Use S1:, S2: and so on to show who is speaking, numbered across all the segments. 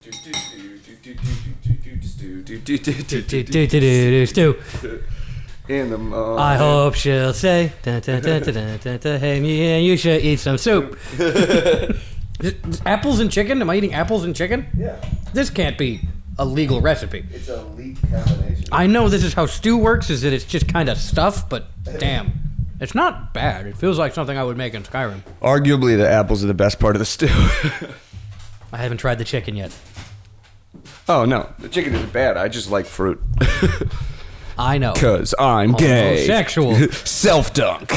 S1: Stu.
S2: In the morning.
S1: I hope she'll say, hey, me and you should eat some soup. Apples and chicken? Am I eating apples and chicken?
S2: Yeah.
S1: This can't be a legal recipe.
S2: It's a elite combination.
S1: I know this is how stew works, is that it's just kind of stuff, but damn. It's not bad. It feels like something I would make in Skyrim.
S2: Arguably, the apples are the best part of the stew.
S1: I haven't tried the chicken yet.
S2: Oh, no. The chicken isn't bad. I just like fruit.
S1: I know.
S2: Because I'm gay.
S1: Homosexual.
S2: Self-dunk.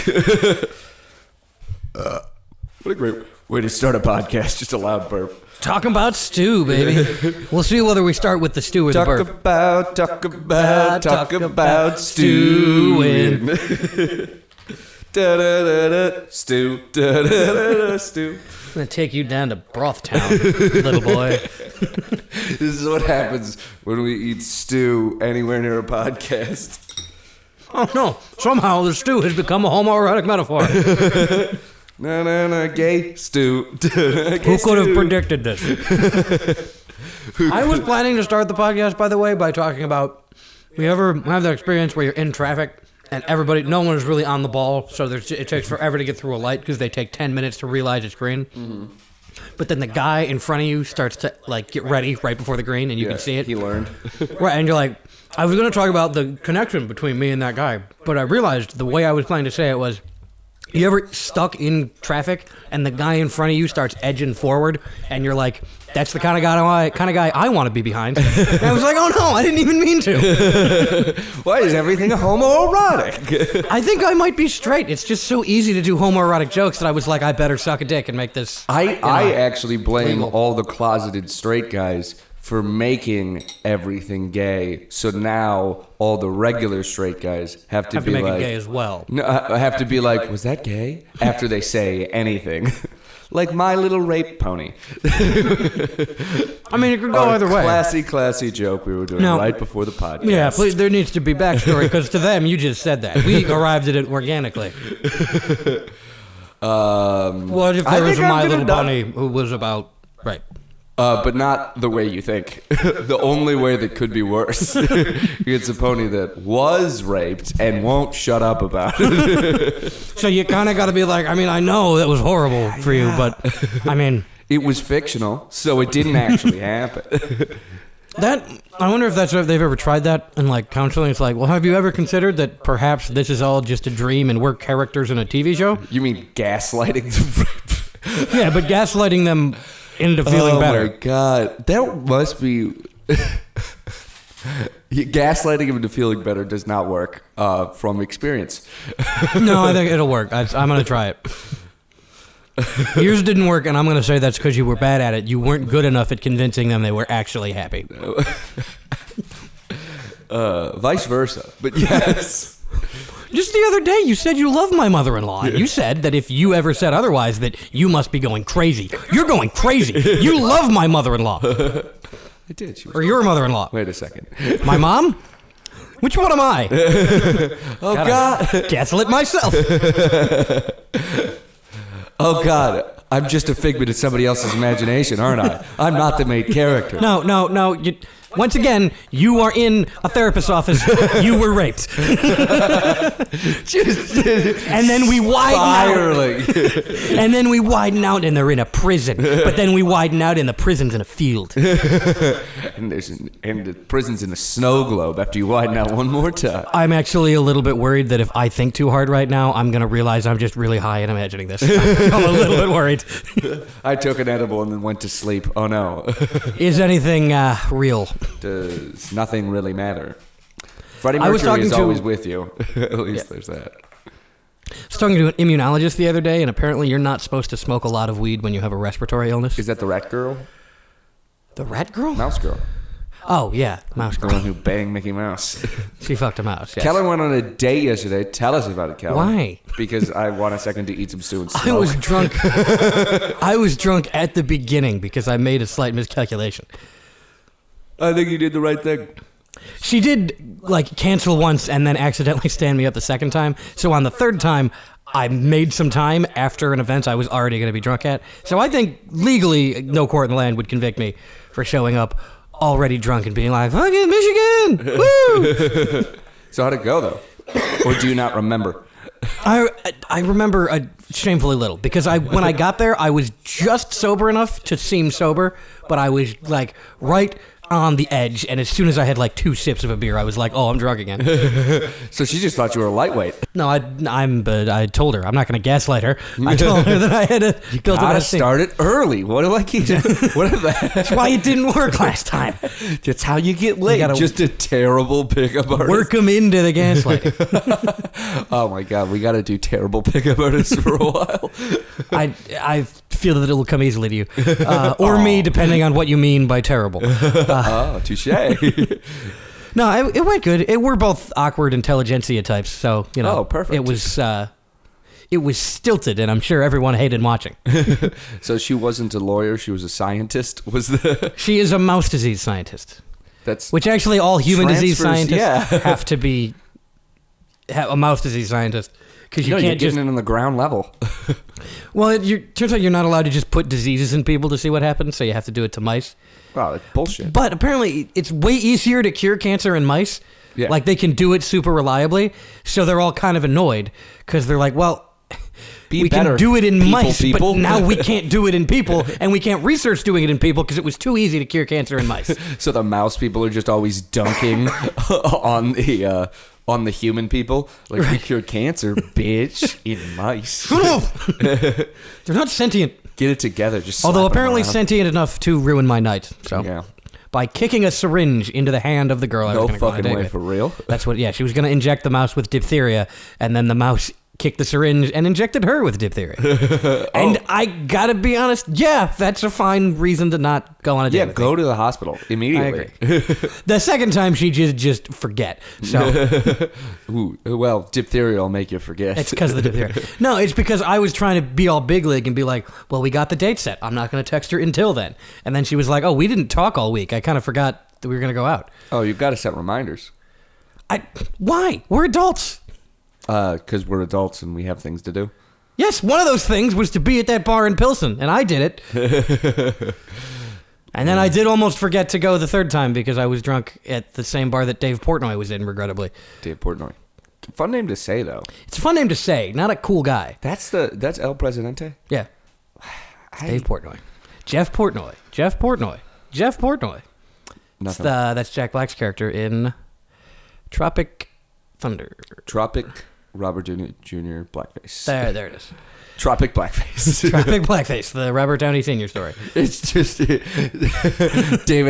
S2: What a great way to start a podcast. Just a loud burp.
S1: Talking about stew, baby. We'll see whether we start with the stew or the burp.
S2: Talk about stewing. Stew. Stew.
S1: I'm going to take you down to Broth Town, little boy.
S2: This is what happens when we eat stew anywhere near a podcast.
S1: Oh, no. Somehow the stew has become a homoerotic metaphor.
S2: No, gay stew.
S1: Who could have predicted this? I was planning to start the podcast, by the way, by talking about, you ever have that experience where you're in traffic and no one is really on the ball, so it takes forever to get through a light because they take 10 minutes to realize it's green. Mm-hmm. But then the guy in front of you starts to get ready right before the green, and you can see it.
S2: He learned.
S1: Right, and you're like, I was going to talk about the connection between me and that guy, but I realized the way I was planning to say it was, you ever stuck in traffic and the guy in front of you starts edging forward, and you're like, that's the kind of guy I want to be behind. And I was like, oh no, I didn't even mean to.
S2: Why is everything homoerotic?
S1: I think I might be straight. It's just so easy to do homoerotic jokes that I was like, I better suck a dick and make this.
S2: I actually blame all the closeted straight guys for making everything gay. So now all the regular straight guys have to be
S1: make
S2: like,
S1: it gay as well.
S2: No, I have to be like, was that gay? After they say anything. Like My Little Rape Pony.
S1: I mean, it could go either way.
S2: Classy joke we were doing right before the podcast.
S1: Yeah, please, there needs to be backstory, because to them, you just said that. We arrived at it organically. What if there was a My Little Pony who was about... Right.
S2: But not the way you think. The only way that could be worse. It's a pony that was raped and won't shut up about it.
S1: So you kind of got to be like, I mean, I know that was horrible for you, but I mean...
S2: It was fictional, so it didn't actually happen.
S1: I wonder if they've ever tried that in counseling. It's like, well, have you ever considered that perhaps this is all just a dream and we're characters in a TV show?
S2: You mean gaslighting the rape?
S1: Yeah, but gaslighting them into feeling better.
S2: Oh my god, that must be... Gaslighting him into feeling better does not work from experience.
S1: No, I think it'll work. I'm going to try it. Yours didn't work, and I'm going to say that's because you were bad at it. You weren't good enough at convincing them they were actually happy.
S2: Vice versa, but yes.
S1: Just the other day, you said you love my mother-in-law. And you said that if you ever said otherwise, that you must be going crazy. You're going crazy. You love my mother-in-law.
S2: I did.
S1: Or your mother-in-law.
S2: Wait a second.
S1: My mom? Which one am I?
S2: Oh, God.
S1: Gaslit myself.
S2: Oh, God. I'm just a figment of somebody else's imagination, aren't I? I'm not the main character.
S1: No. Once again, you are in a therapist's office. You were raped. And then we widen out. And then we widen out and they're in a prison. But then we widen out and the prison's in a field.
S2: And the prison's in a snow globe after you widen out one more time.
S1: I'm actually a little bit worried that if I think too hard right now, I'm going to realize I'm just really high and imagining this. I'm a little bit worried.
S2: I took an edible and then went to sleep. Oh, no.
S1: Is anything real?
S2: Does nothing really matter? Freddie Mercury is always with you. At least there's that.
S1: I was talking to an immunologist the other day, and apparently you're not supposed to smoke a lot of weed when you have a respiratory illness.
S2: Is that the rat girl?
S1: The rat girl?
S2: Mouse girl.
S1: Oh, yeah, mouse girl.
S2: The one who banged Mickey Mouse.
S1: She fucked a mouse, yes.
S2: Kellen went on a date yesterday. Tell us about it, Kellen.
S1: Why?
S2: Because I want a second to eat some stew and smoke.
S1: I was drunk. I was drunk at the beginning because I made a slight miscalculation.
S2: I think you did the right thing.
S1: She did, cancel once and then accidentally stand me up the second time. So on the third time, I made some time after an event I was already going to be drunk at. So I think legally, no court in the land would convict me for showing up already drunk and being like, fucking Michigan! Woo!
S2: So how'd it go, though? Or do you not remember?
S1: I remember shamefully little because when I got there, I was just sober enough to seem sober, but I was like right on the edge, and as soon as I had like 2 sips of a beer, I was like, oh, I'm drunk again.
S2: So she just thought you were lightweight.
S1: No, I told her I'm not going to gaslight her. I told her that I had to build
S2: Gotta start it early. What do I keep?
S1: That's why it didn't work last time.
S2: That's how you get laid. Just a terrible pickup artist.
S1: Work them into the gaslighting.
S2: Oh my god, we got to do terrible pickup artists for a while.
S1: I feel that it will come easily to you, or me, depending on what you mean by terrible.
S2: Touche.
S1: No, it went good. We're both awkward intelligentsia types, so you know.
S2: Oh, perfect.
S1: It was stilted, and I'm sure everyone hated watching.
S2: So she wasn't a lawyer; she was a scientist.
S1: She is a mouse disease scientist. Which actually all human disease scientists have to be a mouse disease scientist. Because you can't
S2: just in on the ground level.
S1: Well, it turns out you're not allowed to just put diseases in people to see what happens, so you have to do it to mice.
S2: Wow, that's bullshit.
S1: But apparently, it's way easier to cure cancer in mice.
S2: Yeah.
S1: Like, they can do it super reliably, so they're all kind of annoyed, because they're like, well, we can do it in mice, but now we can't do it in people, and we can't research doing it in people, because it was too easy to cure cancer in mice.
S2: So the mouse people are just always dunking on the human people. Like, we cured cancer, bitch, in mice.
S1: Shut up! They're not sentient.
S2: Get it together. Just
S1: although apparently sentient enough to ruin my night. So
S2: yeah.
S1: By kicking a syringe into the hand of the girl I was going to go on a date with.
S2: No fucking way, for real?
S1: That's what, yeah, she was going to inject the mouse with diphtheria, and then the mouse kicked the syringe and injected her with diphtheria. And I gotta be honest, yeah, that's a fine reason to not go on a date.
S2: Yeah,
S1: with
S2: go
S1: me.
S2: to the hospital immediately.
S1: I agree. The second time she just forget. So
S2: Ooh, well, diphtheria will make you forget.
S1: it's because of the diphtheria. No, it's because I was trying to be all big league and be like, well, we got the date set. I'm not going to text her until then. And then she was like, oh, we didn't talk all week. I kind of forgot that we were going to go out.
S2: Oh, you've got to set reminders.
S1: Why? We're adults.
S2: Because we're adults and we have things to do.
S1: Yes, one of those things was to be at that bar in Pilsen, and I did it. And then I did almost forget to go the third time because I was drunk at the same bar that Dave Portnoy was in, regrettably.
S2: Dave Portnoy. Fun name to say, though.
S1: It's a fun name to say, not a cool guy.
S2: That's El Presidente?
S1: Yeah. Dave Portnoy. Jeff Portnoy.
S2: Nothing.
S1: That's Jack Black's character in Tropic Thunder.
S2: Tropic Robert Jr. Blackface.
S1: There it is.
S2: Tropic Blackface.
S1: Tropic Blackface, the Robert Downey Sr. story.
S2: It's just David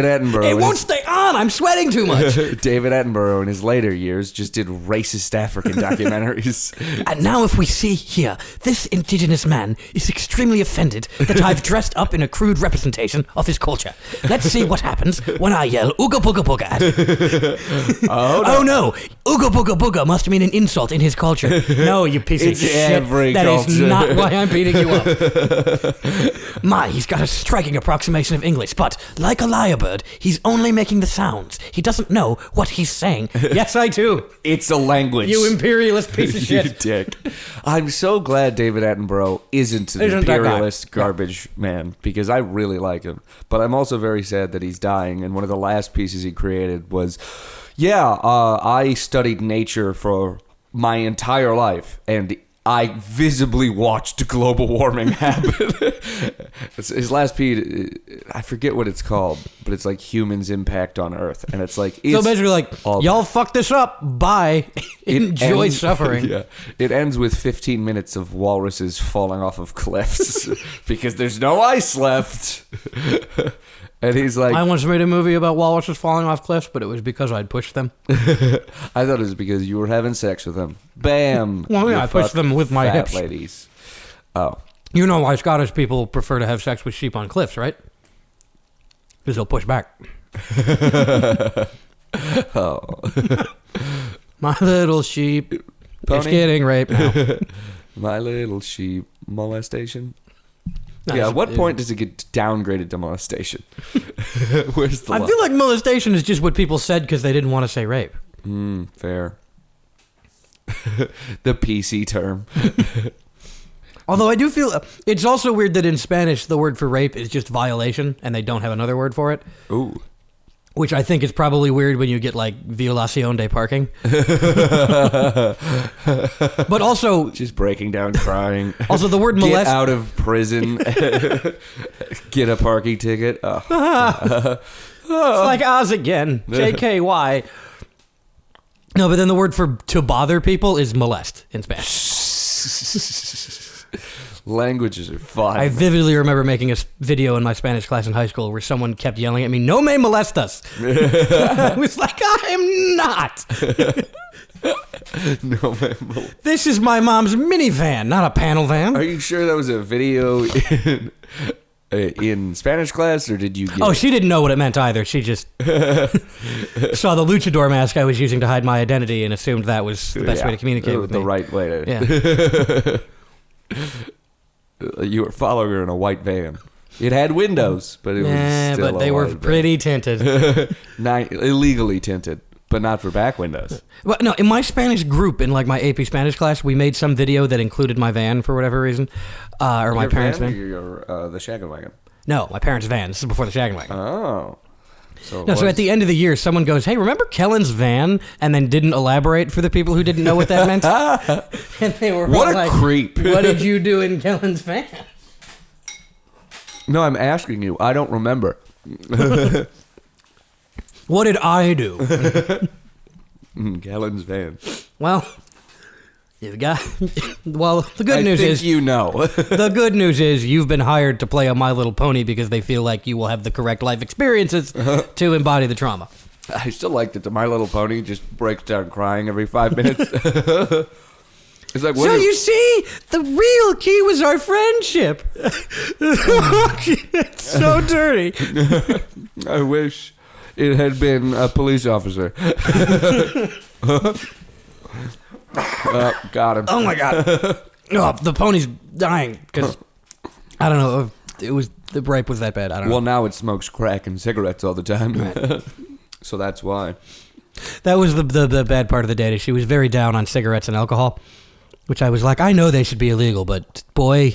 S2: Attenborough.
S1: It won't stay on. I'm sweating too much.
S2: David Attenborough in his later years just did racist African documentaries.
S1: And now if we see here, this indigenous man is extremely offended that I've dressed up in a crude representation of his culture. Let's see what happens when I yell ooga booga booga at him. Oh no. Ooga booga booga must mean an insult in his culture. No, you piece of shit.
S2: Every
S1: that
S2: culture.
S1: Is not why I'm beating you up. He's got a striking approximation of English, but like a lyrebird, he's only making the sounds. He doesn't know what he's saying. Yes, I do.
S2: It's a language.
S1: You imperialist piece of shit.
S2: You dick. I'm so glad David Attenborough isn't an imperialist garbage man, because I really like him. But I'm also very sad that he's dying, and one of the last pieces he created was, I studied nature for my entire life, and I visibly watched global warming happen. His last piece, I forget what it's called, but it's like humans' impact on Earth. And it's like...
S1: so basically like, y'all fuck this up, bye, enjoy suffering.
S2: Yeah. It ends with 15 minutes of walruses falling off of cliffs because there's no ice left. And he's like...
S1: I once made a movie about walruses falling off cliffs, but it was because I'd pushed them.
S2: I thought it was because you were having sex with them. Bam!
S1: Well, yeah, I pushed them with my hips.
S2: Ladies. Oh.
S1: You know why Scottish people prefer to have sex with sheep on cliffs, right? Because they'll push back.
S2: Oh.
S1: My little sheep
S2: Pony?
S1: is getting raped now.
S2: My little sheep molestation. Yeah, at what point does it get downgraded to molestation? Where's the
S1: I feel like molestation is just what people said because they didn't want to say rape.
S2: Fair. The PC term.
S1: Although I do feel it's also weird that in Spanish the word for rape is just violation, and they don't have another word for it.
S2: Ooh.
S1: Which I think is probably weird when you get like violación de parking. But also,
S2: just breaking down, crying.
S1: Also, the word molest.
S2: Get out of prison. Get a parking ticket. Oh.
S1: It's like Oz again. JKY. No, but then the word for to bother people is molest in Spanish.
S2: Languages are fun.
S1: I vividly remember making a video in my Spanish class in high school where someone kept yelling at me, "No me molestas." I was like, I'm not.
S2: No me molestas.
S1: This is my mom's minivan, not a panel van.
S2: Are you sure that was a video in Spanish class, or did you get
S1: she didn't know what it meant either. She just saw the luchador mask I was using to hide my identity and assumed that was the best way to communicate with me.
S2: The right way to...
S1: Yeah.
S2: You were following her in a white van. It had windows, but it was still
S1: but they were pretty tinted.
S2: Illegally tinted, but not for back windows.
S1: Well, no, in my Spanish group, in like my AP Spanish class, we made some video that included my van for whatever reason, or my parents' van.
S2: Or the Shaggin' Wagon?
S1: No, my parents' van. This is before the Shaggin' Wagon.
S2: Oh. So
S1: at the end of the year, someone goes, "Hey, remember Kellen's van?" And then didn't elaborate for the people who didn't know what that meant. And they were
S2: what
S1: all
S2: a
S1: like,
S2: creep.
S1: "What did you do in Kellen's van?"
S2: No, I'm asking you. I don't remember.
S1: What did I do?
S2: Kellen's van.
S1: Well, the good news is
S2: you know.
S1: The good news is you've been hired to play a My Little Pony because they feel like you will have the correct life experiences to embody the trauma.
S2: I still like that the My Little Pony just breaks down crying every 5 minutes. It's like,
S1: so you see, the real key was our friendship. It's so dirty.
S2: I wish it had been a police officer. Got him.
S1: Oh my god. The pony's dying because I don't know. The rape was that bad. I don't know.
S2: Well, now it smokes crack and cigarettes all the time. Right. So that's why.
S1: That was the bad part of the date. She was very down on cigarettes and alcohol, which I was like, I know they should be illegal, but boy,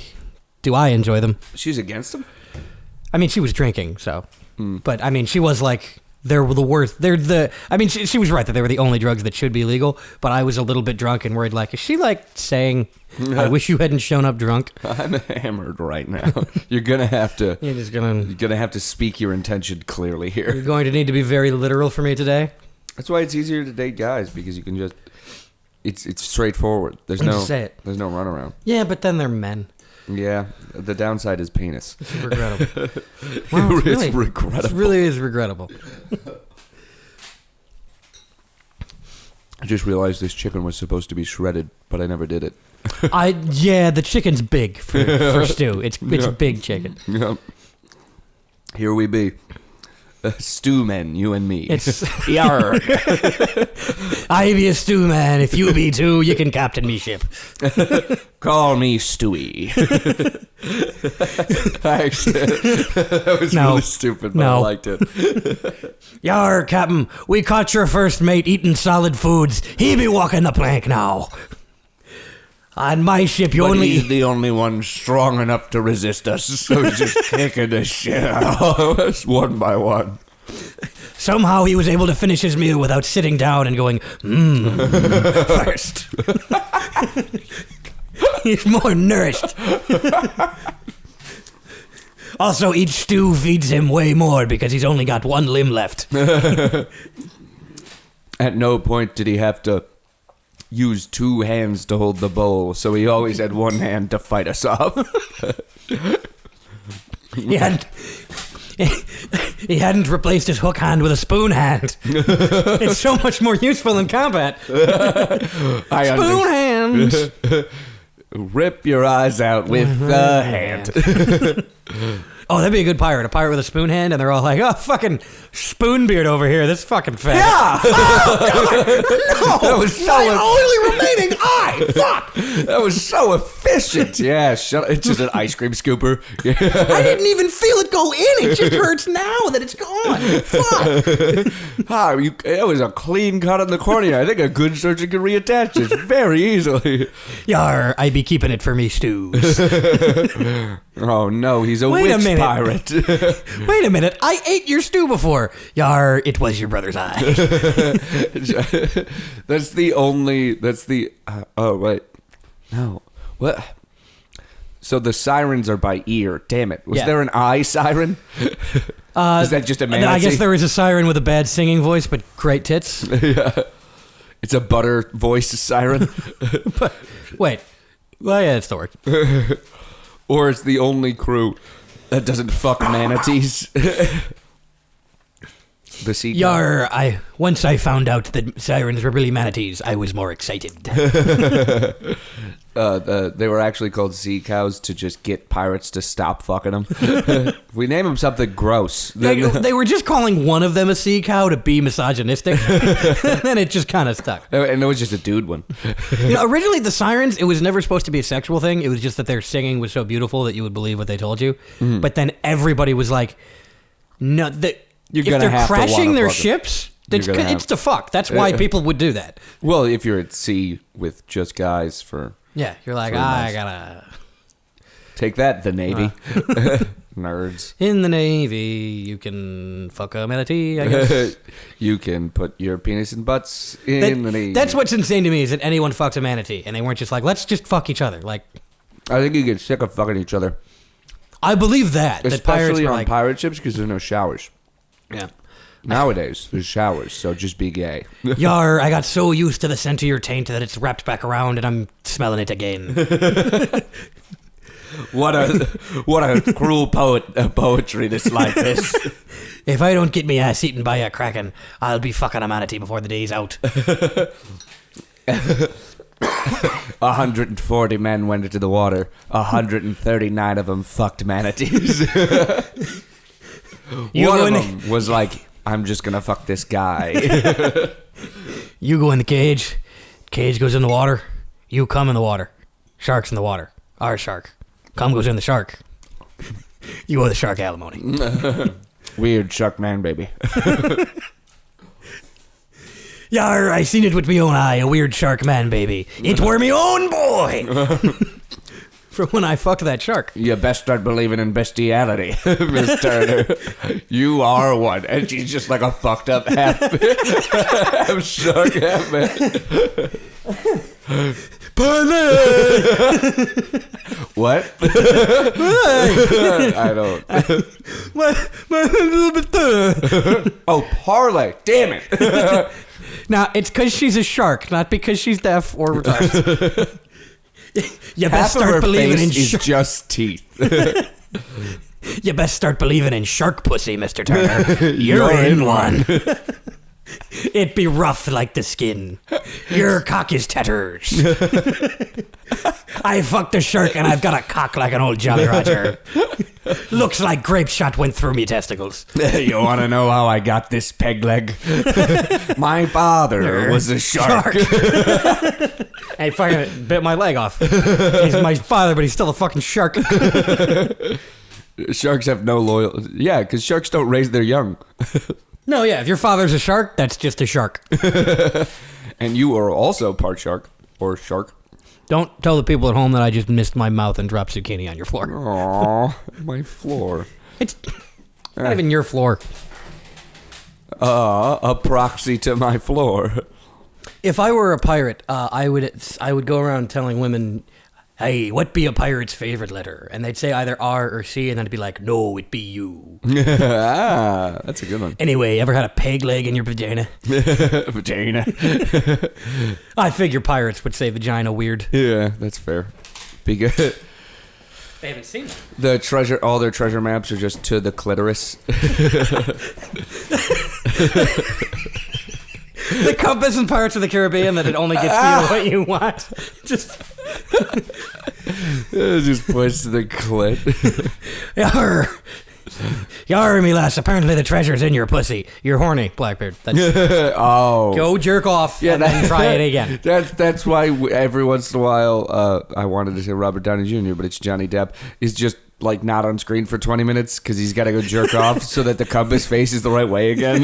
S1: do I enjoy them.
S2: She's against them?
S1: I mean, she was drinking, so. But, I mean, she was like, they're the worst. She was right that they were the only drugs that should be legal, but I was a little bit drunk and worried, like, is she, like, saying, I wish you hadn't shown up drunk?
S2: I'm hammered right now. You're going to have to... You're going to have to speak your intention clearly here.
S1: You're going to need to be very literal for me today.
S2: That's why it's easier to date guys, because you can just... It's straightforward. There's no runaround.
S1: Yeah, but then they're men.
S2: Yeah, the downside is penis.
S1: It's regrettable. Well,
S2: it's regrettable.
S1: It really is regrettable.
S2: I just realized this chicken was supposed to be shredded, but I never did it.
S1: The chicken's big for stew. It's big chicken.
S2: Yeah. Here we be. Stew men, you and me.
S1: It's yar. I be a stew man. If you be too, you can captain me ship.
S2: Call me Stewie. That was really stupid, but I liked it.
S1: Yar, Captain, we caught your first mate eating solid foods. He be walking the plank now. On my ship,
S2: he's the only one strong enough to resist us, so he's just kicking the shit out of us one by one.
S1: Somehow he was able to finish his meal without sitting down and going, first. He's more nourished. Also, each stew feeds him way more because he's only got one limb left.
S2: At no point did he have to use 2 hands to hold the bowl, so he always had one hand to fight us off.
S1: He hadn't replaced his hook hand with a spoon hand. It's so much more useful in combat. Spoon hands.
S2: Rip your eyes out with the hand.
S1: Oh, that'd be a good pirate. A pirate with a spoon hand, and they're all like, "Oh, fucking Spoonbeard over here. This fucking fat."
S2: Yeah.
S1: No,
S2: That was so
S1: my only remaining eye. Fuck.
S2: That was so efficient. Yeah, it's just an ice cream scooper.
S1: I didn't even feel it go in. It just hurts now that it's gone. Fuck.
S2: It was a clean cut on the cornea. I think a good surgeon can reattach it very easily.
S1: Yar, I be keeping it for me stews.
S2: Oh no, he's a
S1: Wait a
S2: witch
S1: minute.
S2: pirate.
S1: Wait a minute. I ate your stew before. Yar, it was your brother's eye.
S2: Oh wait, no, what? So the sirens are by ear. Damn it! Was there an eye siren? Is that just a manatee?
S1: I guess there is a siren with a bad singing voice, but great tits.
S2: Yeah, it's a butter voice siren.
S1: But wait, well, yeah, it still works.
S2: Or it's the only crew that doesn't fuck manatees. The sea.
S1: Yar, once I found out that sirens were really manatees, I was more excited.
S2: They were actually called sea cows to just get pirates to stop fucking them. If we name them something gross.
S1: They were just calling one of them a sea cow to be misogynistic, and then it just kind of stuck.
S2: And it was just a dude one.
S1: Originally, the sirens, it was never supposed to be a sexual thing. It was just that their singing was so beautiful that you would believe what they told you. Mm-hmm. But then everybody was like, no, if they're crashing their ships, it's to fuck. That's why people would do that.
S2: Well, if you're at sea with just guys for...
S1: Yeah, you're like, I gotta...
S2: Take that, the Navy. Nerds.
S1: In the Navy, you can fuck a manatee, I guess.
S2: You can put your penis in butts in the Navy.
S1: That's what's insane to me, is that anyone fucks a manatee, and they weren't just like, let's just fuck each other. Like,
S2: I think you get sick of fucking each other.
S1: I believe that.
S2: Especially on pirate ships, because there's no showers.
S1: Yeah.
S2: Nowadays, there's showers, so just be gay.
S1: Yar, I got so used to the scent of your taint that it's wrapped back around and I'm smelling it again.
S2: What a cruel poetry this life is.
S1: If I don't get me ass eaten by a kraken, I'll be fucking a manatee before the day's out.
S2: 140 men went into the water. 139 of them fucked manatees. One of them was like, I'm just gonna fuck this guy.
S1: You go in the cage. Cage goes in the water. You come in the water. Shark's in the water. Our shark. Cum goes in the shark. You owe the shark alimony.
S2: Weird shark man, baby.
S1: Yar, I seen it with me own eye. A weird shark man, baby. It were me own boy. From when I fucked that shark.
S2: You best start believing in bestiality, Miss Turner. You are one. And she's just like a fucked up half shark, half man. What? I don't. Oh, parlay. Damn it.
S1: Now, it's because she's a shark, not because she's deaf or retarded. You best start believing in
S2: is just teeth.
S1: You best start believing in shark pussy, Mr. Turner. You're in one. It be rough like the skin. Your cock is tatters. I fucked a shark and I've got a cock like an old Jolly Roger. Looks like grape shot went through me testicles.
S2: You want to know how I got this peg leg? My father was a shark.
S1: I fucking bit my leg off. He's my father, but he's still a fucking shark.
S2: Sharks have no loyalty. Yeah, because sharks don't raise their young.
S1: No, yeah, if your father's a shark, that's just a shark.
S2: And you are also part shark or shark.
S1: Don't tell the people at home that I just missed my mouth and dropped zucchini on your floor.
S2: Aw, my floor.
S1: It's not even your floor.
S2: A proxy to my floor.
S1: If I were a pirate, I would go around telling women, hey, what be a pirate's favorite letter? And they'd say either R or C, and then I'd be like, no, it be U.
S2: Ah, that's a good one.
S1: Anyway, ever had a peg leg in your vagina?
S2: Vagina.
S1: I figure pirates would say vagina weird.
S2: Yeah, that's fair. Be good.
S1: They haven't seen that.
S2: All their treasure maps are just to the clitoris.
S1: The compass in Pirates of the Caribbean that it only gets you what you want. Just
S2: Just push the clit.
S1: Yarr. Yarr, me lass. Apparently the treasure's in your pussy. You're horny, Blackbeard.
S2: Oh.
S1: Go jerk off and then try it again.
S2: That's why every once in a while, I wanted to say Robert Downey Jr., but it's Johnny Depp, is just like not on screen for 20 minutes because he's got to go jerk off so that the compass faces the right way again.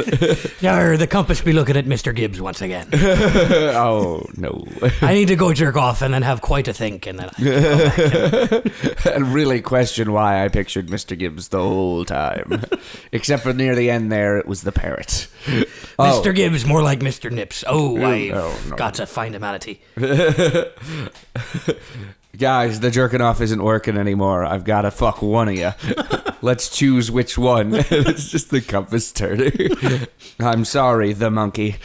S1: Yarr, the compass be looking at Mr. Gibbs once again.
S2: Oh, no.
S1: I need to go jerk off and then have quite a think and then I can go back
S2: and really question why I pictured Mr. Gibbs the whole time. Except for near the end there, it was the parrot.
S1: Mr. Gibbs, more like Mr. Nips. Oh,
S2: no.
S1: Got to find a manatee.
S2: Guys, the jerking off isn't working anymore. I've got to fuck one of you. Let's choose which one. It's just the compass turning. I'm sorry, the monkey.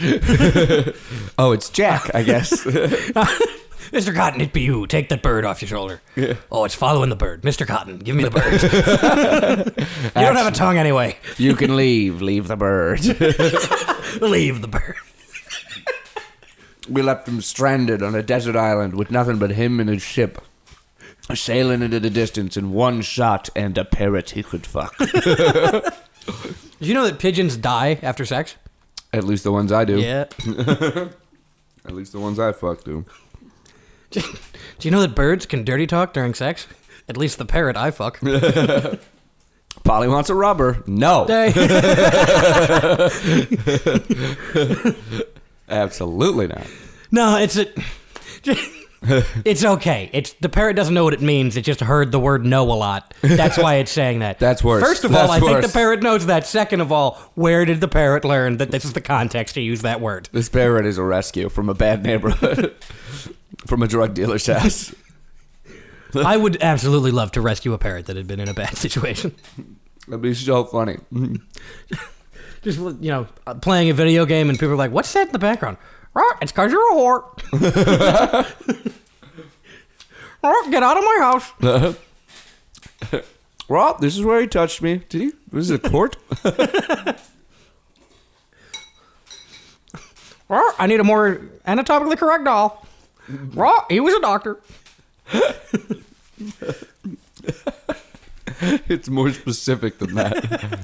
S2: Oh, it's Jack, I guess.
S1: Mr. Cotton, it be you. Take that bird off your shoulder. Yeah. Oh, it's following the bird. Mr. Cotton, give me the bird. You don't have a tongue anyway.
S2: You can leave. Leave the bird.
S1: Leave the bird.
S2: We left him stranded on a desert island with nothing but him and his ship, sailing into the distance in one shot and a parrot he could fuck.
S1: Did you know that pigeons die after sex?
S2: At least the ones I do.
S1: Yeah.
S2: At least the ones I fuck do.
S1: Do you know that birds can dirty talk during sex? At least the parrot I fuck.
S2: Polly wants a rubber. No. Absolutely not.
S1: No, it's okay. The parrot doesn't know what it means. It just heard the word no a lot. That's why it's saying that.
S2: That's worse.
S1: First of all, I think the parrot knows that. Second of all, where did the parrot learn that this is the context to use that word?
S2: This parrot is a rescue from a bad neighborhood. From a drug dealer's house.
S1: I would absolutely love to rescue a parrot that had been in a bad situation.
S2: That'd be so funny.
S1: Just, playing a video game and people are like, what's that in the background? Oh, it's because you're a whore. Oh, get out of my house.
S2: Rob, this is where he touched me. Did he? Was it a court?
S1: Oh, I need a more anatomically correct doll. Oh, he was a doctor.
S2: It's more specific than that.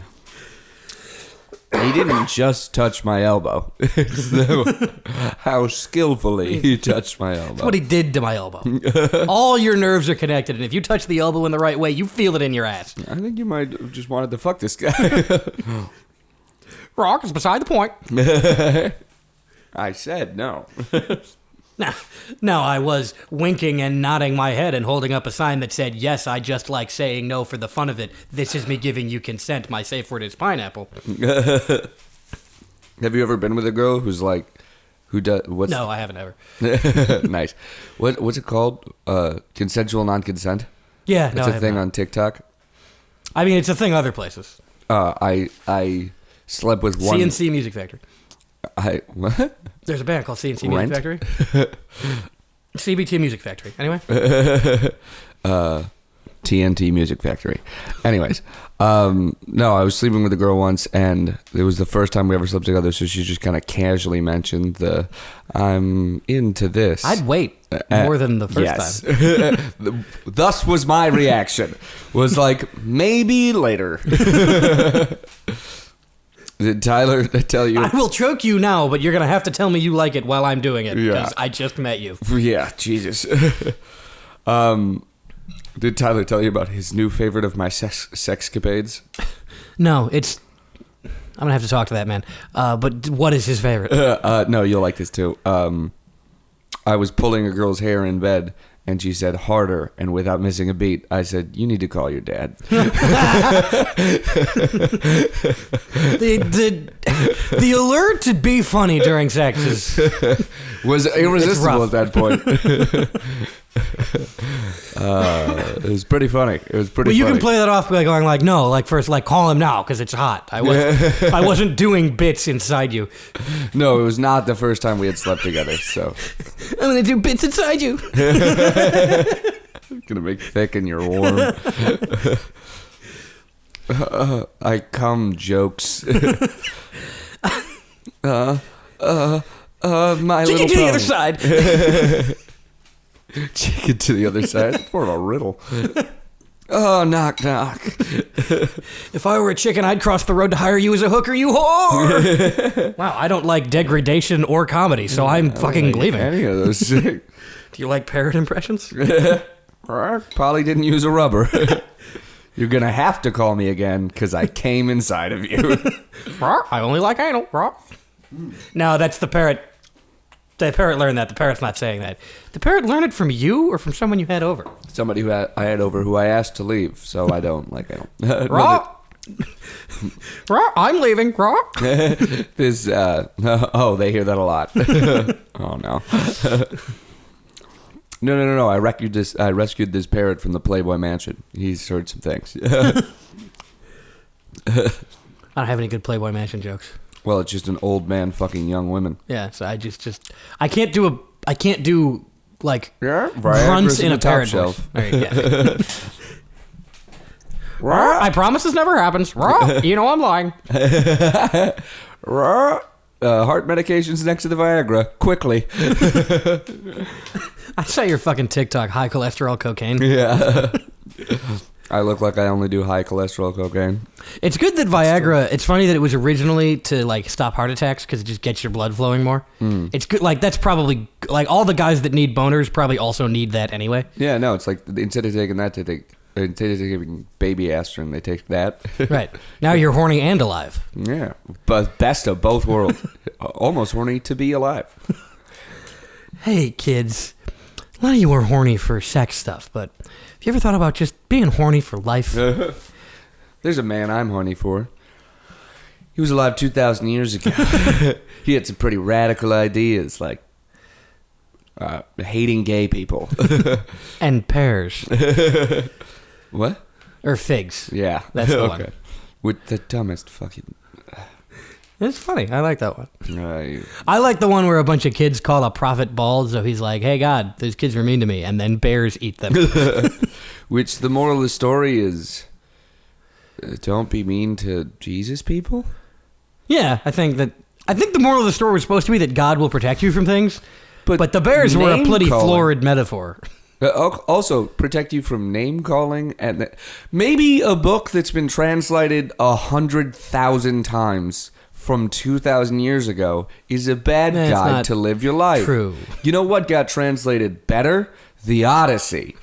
S2: He didn't just touch my elbow. How skillfully he touched my elbow.
S1: That's what he did to my elbow. All your nerves are connected, and if you touch the elbow in the right way, you feel it in your ass.
S2: I think you might have just wanted to fuck this guy.
S1: Rock is beside the point.
S2: I said no.
S1: No, I was winking and nodding my head and holding up a sign that said, yes, I just like saying no for the fun of it. This is me giving you consent. My safe word is pineapple.
S2: Have you ever been with a girl who's like, who does, what's...
S1: No, I haven't ever.
S2: Nice. What's it called? Consensual non-consent?
S1: Yeah, no,
S2: it's a thing on TikTok.
S1: I mean, it's a thing other places.
S2: I slept with one...
S1: CNC Music Factory.
S2: What?
S1: There's a band called CNC Music Factory. CBT Music Factory. Anyway.
S2: TNT Music Factory. Anyways. No, I was sleeping with a girl once, and it was the first time we ever slept together, so she just kind of casually mentioned I'm into this.
S1: I'd wait more than the first
S2: time. Thus was my reaction. Was like, maybe later. Did Tyler tell you?
S1: I will choke you now, but you're going to have to tell me you like it while I'm doing it, because I just met you.
S2: Yeah, Jesus. Did Tyler tell you about his new favorite of my sexcapades?
S1: No, it's... I'm going to have to talk to that man. But what is his favorite?
S2: No, you'll like this too. I was pulling a girl's hair in bed, and she said, harder, and without missing a beat, I said, you need to call your dad.
S1: The alert to be funny during sex
S2: was irresistible at that point. It was pretty funny. Well,
S1: you can play that off by going like, no, like first, like call him now because it's hot. I wasn't doing bits inside you.
S2: No, it was not the first time we had slept together. So
S1: I'm gonna do bits inside you.
S2: Gonna make thick and you're warm. I come jokes. My
S1: Take
S2: little
S1: it to the other side.
S2: Chicken to the other side. It's more of a riddle. Oh, knock, knock.
S1: If I were a chicken, I'd cross the road to hire you as a hooker, you whore! Wow, I don't like degradation or comedy, so I'm fucking leaving.
S2: Any of those.
S1: Do you like parrot impressions?
S2: Probably didn't use a rubber. You're going to have to call me again, because I came inside of you.
S1: I only like anal. No, that's the parrot. The parrot learned that. The parrot's not saying that. The parrot learned it from you or from someone you had over?
S2: Somebody who I had over who I asked to leave, so I don't like anal.
S1: I'm leaving.
S2: This, oh, they hear that a lot. Oh, no. No. I rescued this parrot from the Playboy Mansion. He's heard some things.
S1: I don't have any good Playboy Mansion jokes.
S2: Well, it's just an old man fucking young women.
S1: Yeah, so I I can't do like
S2: Viagra's
S1: grunts in a
S2: top
S1: parrot
S2: shelf.
S1: voice. I promise this never happens. You know I'm lying.
S2: Heart medication's next to the Viagra. Quickly.
S1: I saw your fucking TikTok, high cholesterol cocaine.
S2: Yeah. I look like I only do high cholesterol cocaine.
S1: It's good that Viagra, it's funny that it was originally to like stop heart attacks because it just gets your blood flowing more. It's good, like that's probably, like all the guys that need boners probably also need that anyway.
S2: Yeah, no, it's like instead of taking that, instead of taking baby aspirin, they take that.
S1: Right. Now you're horny and alive.
S2: Yeah. But best of both worlds. Almost horny to be alive.
S1: Hey kids, a lot of you are horny for sex stuff, but have you ever thought about just being horny for life?
S2: There's a man I'm horny for. He was alive 2,000 years ago. He had some pretty radical ideas, like hating gay people.
S1: And pears.
S2: What?
S1: Or figs.
S2: Yeah.
S1: That's the
S2: okay.
S1: one.
S2: With the dumbest fucking...
S1: It's funny. I like that one.
S2: Right.
S1: I like the one where a bunch of kids call a prophet bald, so he's like, hey, God, those kids were mean to me, and then bears eat them.
S2: Which the moral of the story is, don't be mean to Jesus people?
S1: Yeah, I think the moral of the story was supposed to be that God will protect you from things, but the bears were a pretty florid metaphor.
S2: Also, protect you from name calling, and maybe a book that's been translated 100,000 times from 2,000 years ago is a bad guide to live your life.
S1: True.
S2: You know what got translated better? The Odyssey.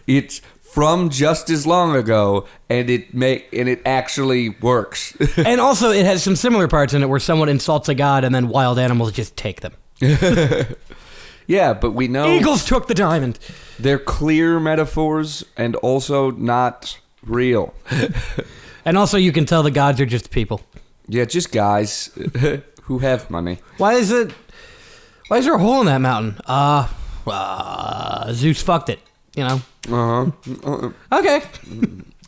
S2: It's from just as long ago, and it actually works.
S1: And also, it has some similar parts in it where someone insults a god, and then wild animals just take them.
S2: Yeah, but we know
S1: Eagles took the diamond.
S2: They're clear metaphors and also not real.
S1: And also, you can tell the gods are just people.
S2: Yeah, just guys who have money.
S1: Why is there a hole in that mountain? Zeus fucked it, you know?
S2: Uh-huh.
S1: Okay.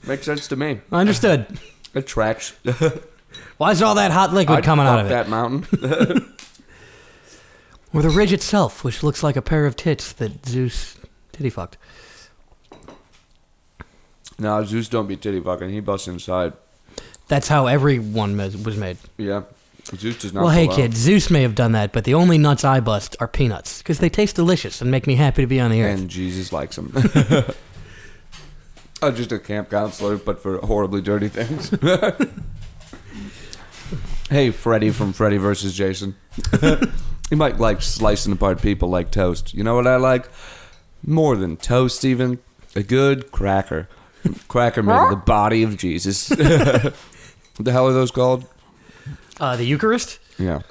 S2: Makes sense to me.
S1: Understood.
S2: It tracks.
S1: Why is all that hot liquid coming out of it?
S2: that mountain.
S1: Or the ridge itself, which looks like a pair of tits that Zeus titty fucked.
S2: No, Zeus don't be titty fucking. He busts inside.
S1: That's how everyone was made.
S2: Yeah. Zeus does not.
S1: Well, hey, kids, Zeus may have done that, but the only nuts I bust are peanuts, because they taste delicious and make me happy to be on the earth.
S2: And Jesus likes them. Just a camp counselor, but for horribly dirty things. Hey, Freddy from Freddy vs. Jason. You might like slicing apart people like toast. You know what I like? More than toast, even. A good cracker. Cracker made of the body of Jesus. What the hell are those called?
S1: The Eucharist?
S2: Yeah.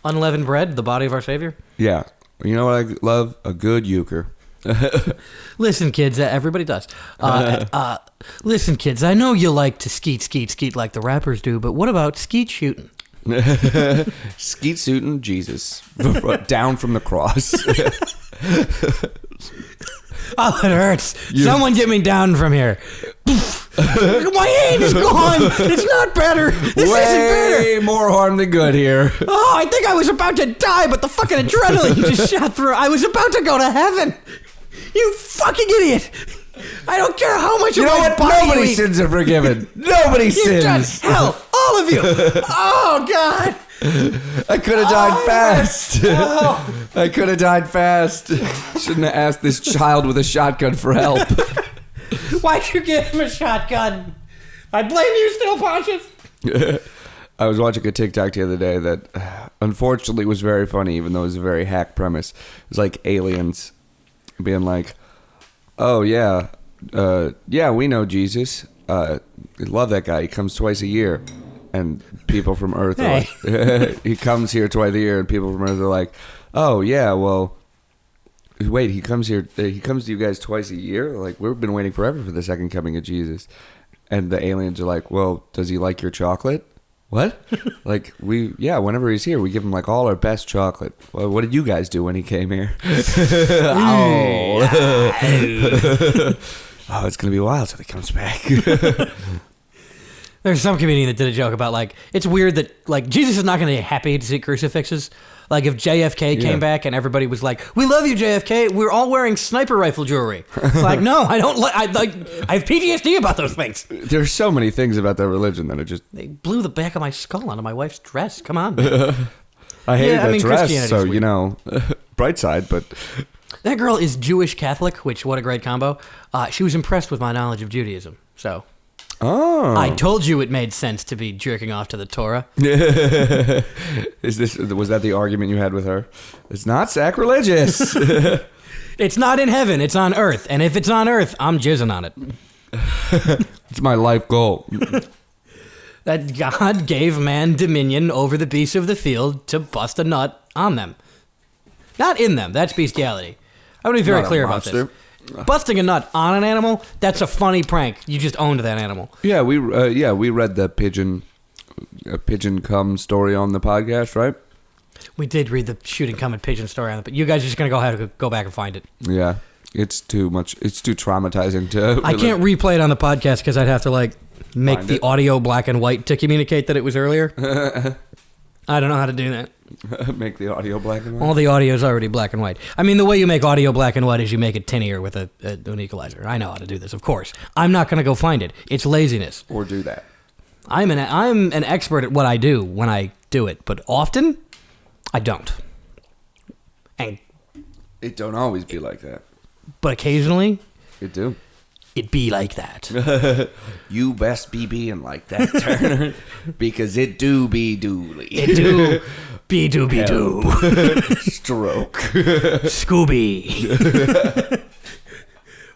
S1: Unleavened bread, the body of our Savior?
S2: Yeah. You know what I love? A good euchre.
S1: Listen, kids, everybody does. Listen, kids, I know you like to skeet like the rappers do, but what about skeet shooting?
S2: Skeet shooting Jesus. Down from the cross.
S1: Oh, it hurts. Someone get me down from here. My hand is gone. It's not better. This isn't better.
S2: Way more harm than good here.
S1: Oh, I think I was about to die, but the fucking adrenaline just shot through. I was about to go to heaven. You fucking idiot. I don't care how much
S2: You
S1: of
S2: know
S1: my
S2: what?
S1: body
S2: Nobody's
S1: you eat.
S2: sins are forgiven. Nobody
S1: You
S2: sins.
S1: just, hell, all of you. Oh, God.
S2: I could have died fast.
S1: Oh.
S2: I could have died fast. Shouldn't have asked this child with a shotgun for help.
S1: Why'd you give him a shotgun? I blame you, still Pontius.
S2: I was watching a TikTok the other day that unfortunately was very funny, even though it was a very hack premise. It was like aliens being like, oh, yeah, we know Jesus. Love that guy. He comes twice a year. And people from Earth are like, he comes here twice a year, and people from Earth are like, oh, yeah, well, wait, he comes to you guys twice a year? Like, we've been waiting forever for the second coming of Jesus. And the aliens are like, well, does he like your chocolate? What? Like, whenever he's here, we give him, like, all our best chocolate. Well, what did you guys do when he came here? Oh, it's going to be a while till he comes back.
S1: There's some comedian that did a joke about, like, it's weird that, like, Jesus is not going to be happy to see crucifixes. Like, if JFK came back and everybody was like, we love you, JFK, we're all wearing sniper rifle jewelry. Like, no, I don't I have PTSD about those things.
S2: There's so many things about that religion that are just...
S1: They blew the back of my skull onto my wife's dress. Come on, man.
S2: I hate that dress, so,
S1: weird.
S2: Bright side, but...
S1: That girl is Jewish Catholic, which, what a great combo. She was impressed with my knowledge of Judaism, so...
S2: Oh.
S1: I told you it made sense to be jerking off to the Torah.
S2: Was that the argument you had with her? It's not sacrilegious.
S1: It's not in heaven, it's on earth. And if it's on earth, I'm jizzing on it.
S2: It's my life goal.
S1: That God gave man dominion over the beasts of the field to bust a nut on them. Not in them, that's bestiality. I want to be very clear about this. Busting a nut on an animal, that's a funny prank. You just owned that animal.
S2: Yeah, we read the pigeon cum story on the podcast, right?
S1: We did read the shooting cum and pigeon story on it, but you guys are just going to go back and find it.
S2: Yeah, it's too much. It's too traumatizing to...
S1: I can't replay it on the podcast because I'd have to, like, make the audio black and white to communicate that it was earlier. I don't know how to do that.
S2: Make the audio black and white?
S1: All the audio is already black and white. I mean, the way you make audio black and white is you make it tinnier with an equalizer. I know how to do this, of course. I'm not going to go find it. It's laziness.
S2: Or do that.
S1: I'm an expert at what I do when I do it, but often, I don't. And
S2: it don't always be like that.
S1: But occasionally...
S2: It do.
S1: It be like that.
S2: You best be being like that, Turner, because it do be dooley.
S1: It do be do be do.
S2: Stroke.
S1: Scooby.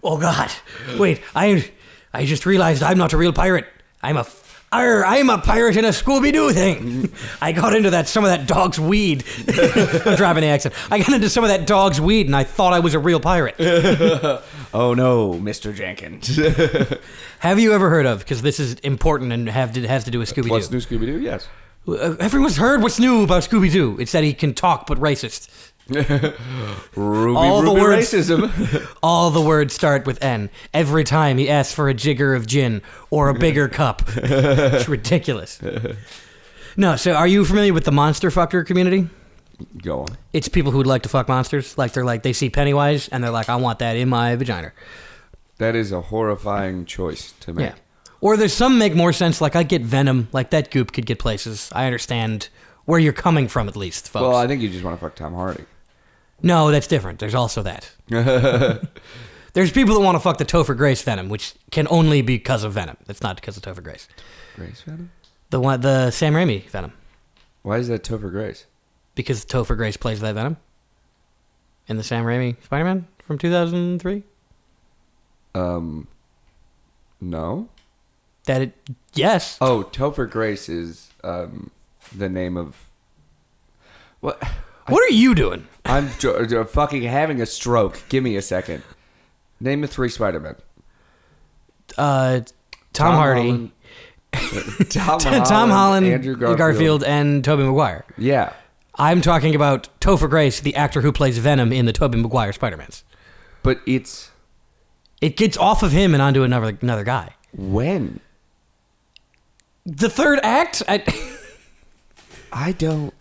S1: Oh God! Wait, I just realized I'm not a real pirate. I'm a pirate in a Scooby-Doo thing. I got into some of that dog's weed. I'm dropping the accent. I got into some of that dog's weed, and I thought I was a real pirate.
S2: Oh no, Mr. Jenkins.
S1: Have you ever heard of? Because this is important and has to do with Scooby-Doo.
S2: What's new, Scooby-Doo? Yes.
S1: Everyone's heard what's new about Scooby-Doo. It's that he can talk but racist.
S2: Racism.
S1: All the words start with N. Every time he asks for a jigger of gin or a bigger cup. It's ridiculous. No, so are you familiar with the monster fucker community?
S2: Go on.
S1: It's people who would like to fuck monsters. They see Pennywise and they're like, I want that in my vagina.
S2: That is a horrifying choice to make.
S1: Yeah. Or there's some make more sense, like I get Venom, like that goop could get places. I understand where you're coming from at least, folks.
S2: Well, I think you just want to fuck Tom Hardy.
S1: No, that's different. There's also that. There's people that want to fuck the Topher Grace Venom, which can only be because of Venom. It's not because of Topher Grace.
S2: Grace Venom?
S1: The Sam Raimi Venom.
S2: Why is that Topher Grace?
S1: Because Topher Grace plays that Venom in the Sam Raimi Spider-Man from 2003.
S2: No.
S1: Yes.
S2: Oh, Topher Grace is the name of what?
S1: What are you doing?
S2: I'm fucking having a stroke. Give me a second. Name the 3 Spider-Men.
S1: Tom Hardy.
S2: Tom
S1: Holland,
S2: Andrew
S1: Garfield, and Tobey Maguire.
S2: Yeah.
S1: I'm talking about Topher Grace, the actor who plays Venom in the Tobey Maguire Spider-Mans.
S2: But it
S1: gets off of him and onto another guy.
S2: When?
S1: The third act?
S2: I don't...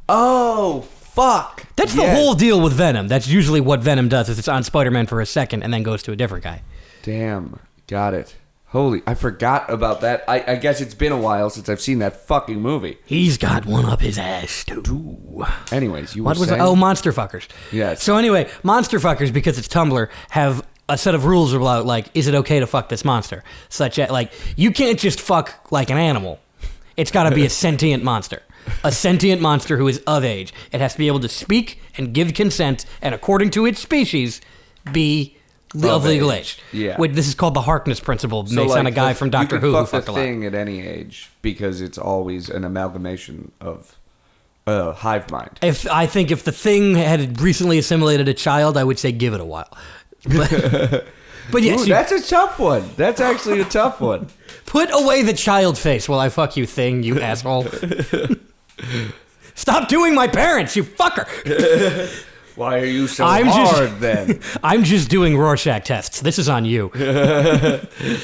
S2: Oh, fuck.
S1: That's the whole deal with Venom. That's usually what Venom does, is it's on Spider-Man for a second and then goes to a different guy.
S2: Damn. Got it. Holy, I forgot about that. I guess it's been a while since I've seen that fucking movie.
S1: He's got one up his ass, too.
S2: Anyways,
S1: what was saying? Oh, Monster Fuckers.
S2: Yes.
S1: So anyway, Monster Fuckers, because it's Tumblr, have a set of rules about, like, is it okay to fuck this monster? Such as, like, you can't just fuck, like, an animal. It's got to be a sentient monster. A sentient monster who is of age. It has to be able to speak and give consent, and according to its species, be of legal age.
S2: Yeah.
S1: Wait, this is called the Harkness principle, based on a guy from Doctor Who
S2: who fucked a thing at any age because it's always an amalgamation of hive mind.
S1: I think if the thing had recently assimilated a child, I would say give it a while. But yes,
S2: ooh, that's a tough one. That's actually a tough one.
S1: Put away the child face while I fuck you, thing, you asshole. Stop doing my parents, you fucker.
S2: Why are you so hard, then?
S1: I'm just doing Rorschach tests. This is on you.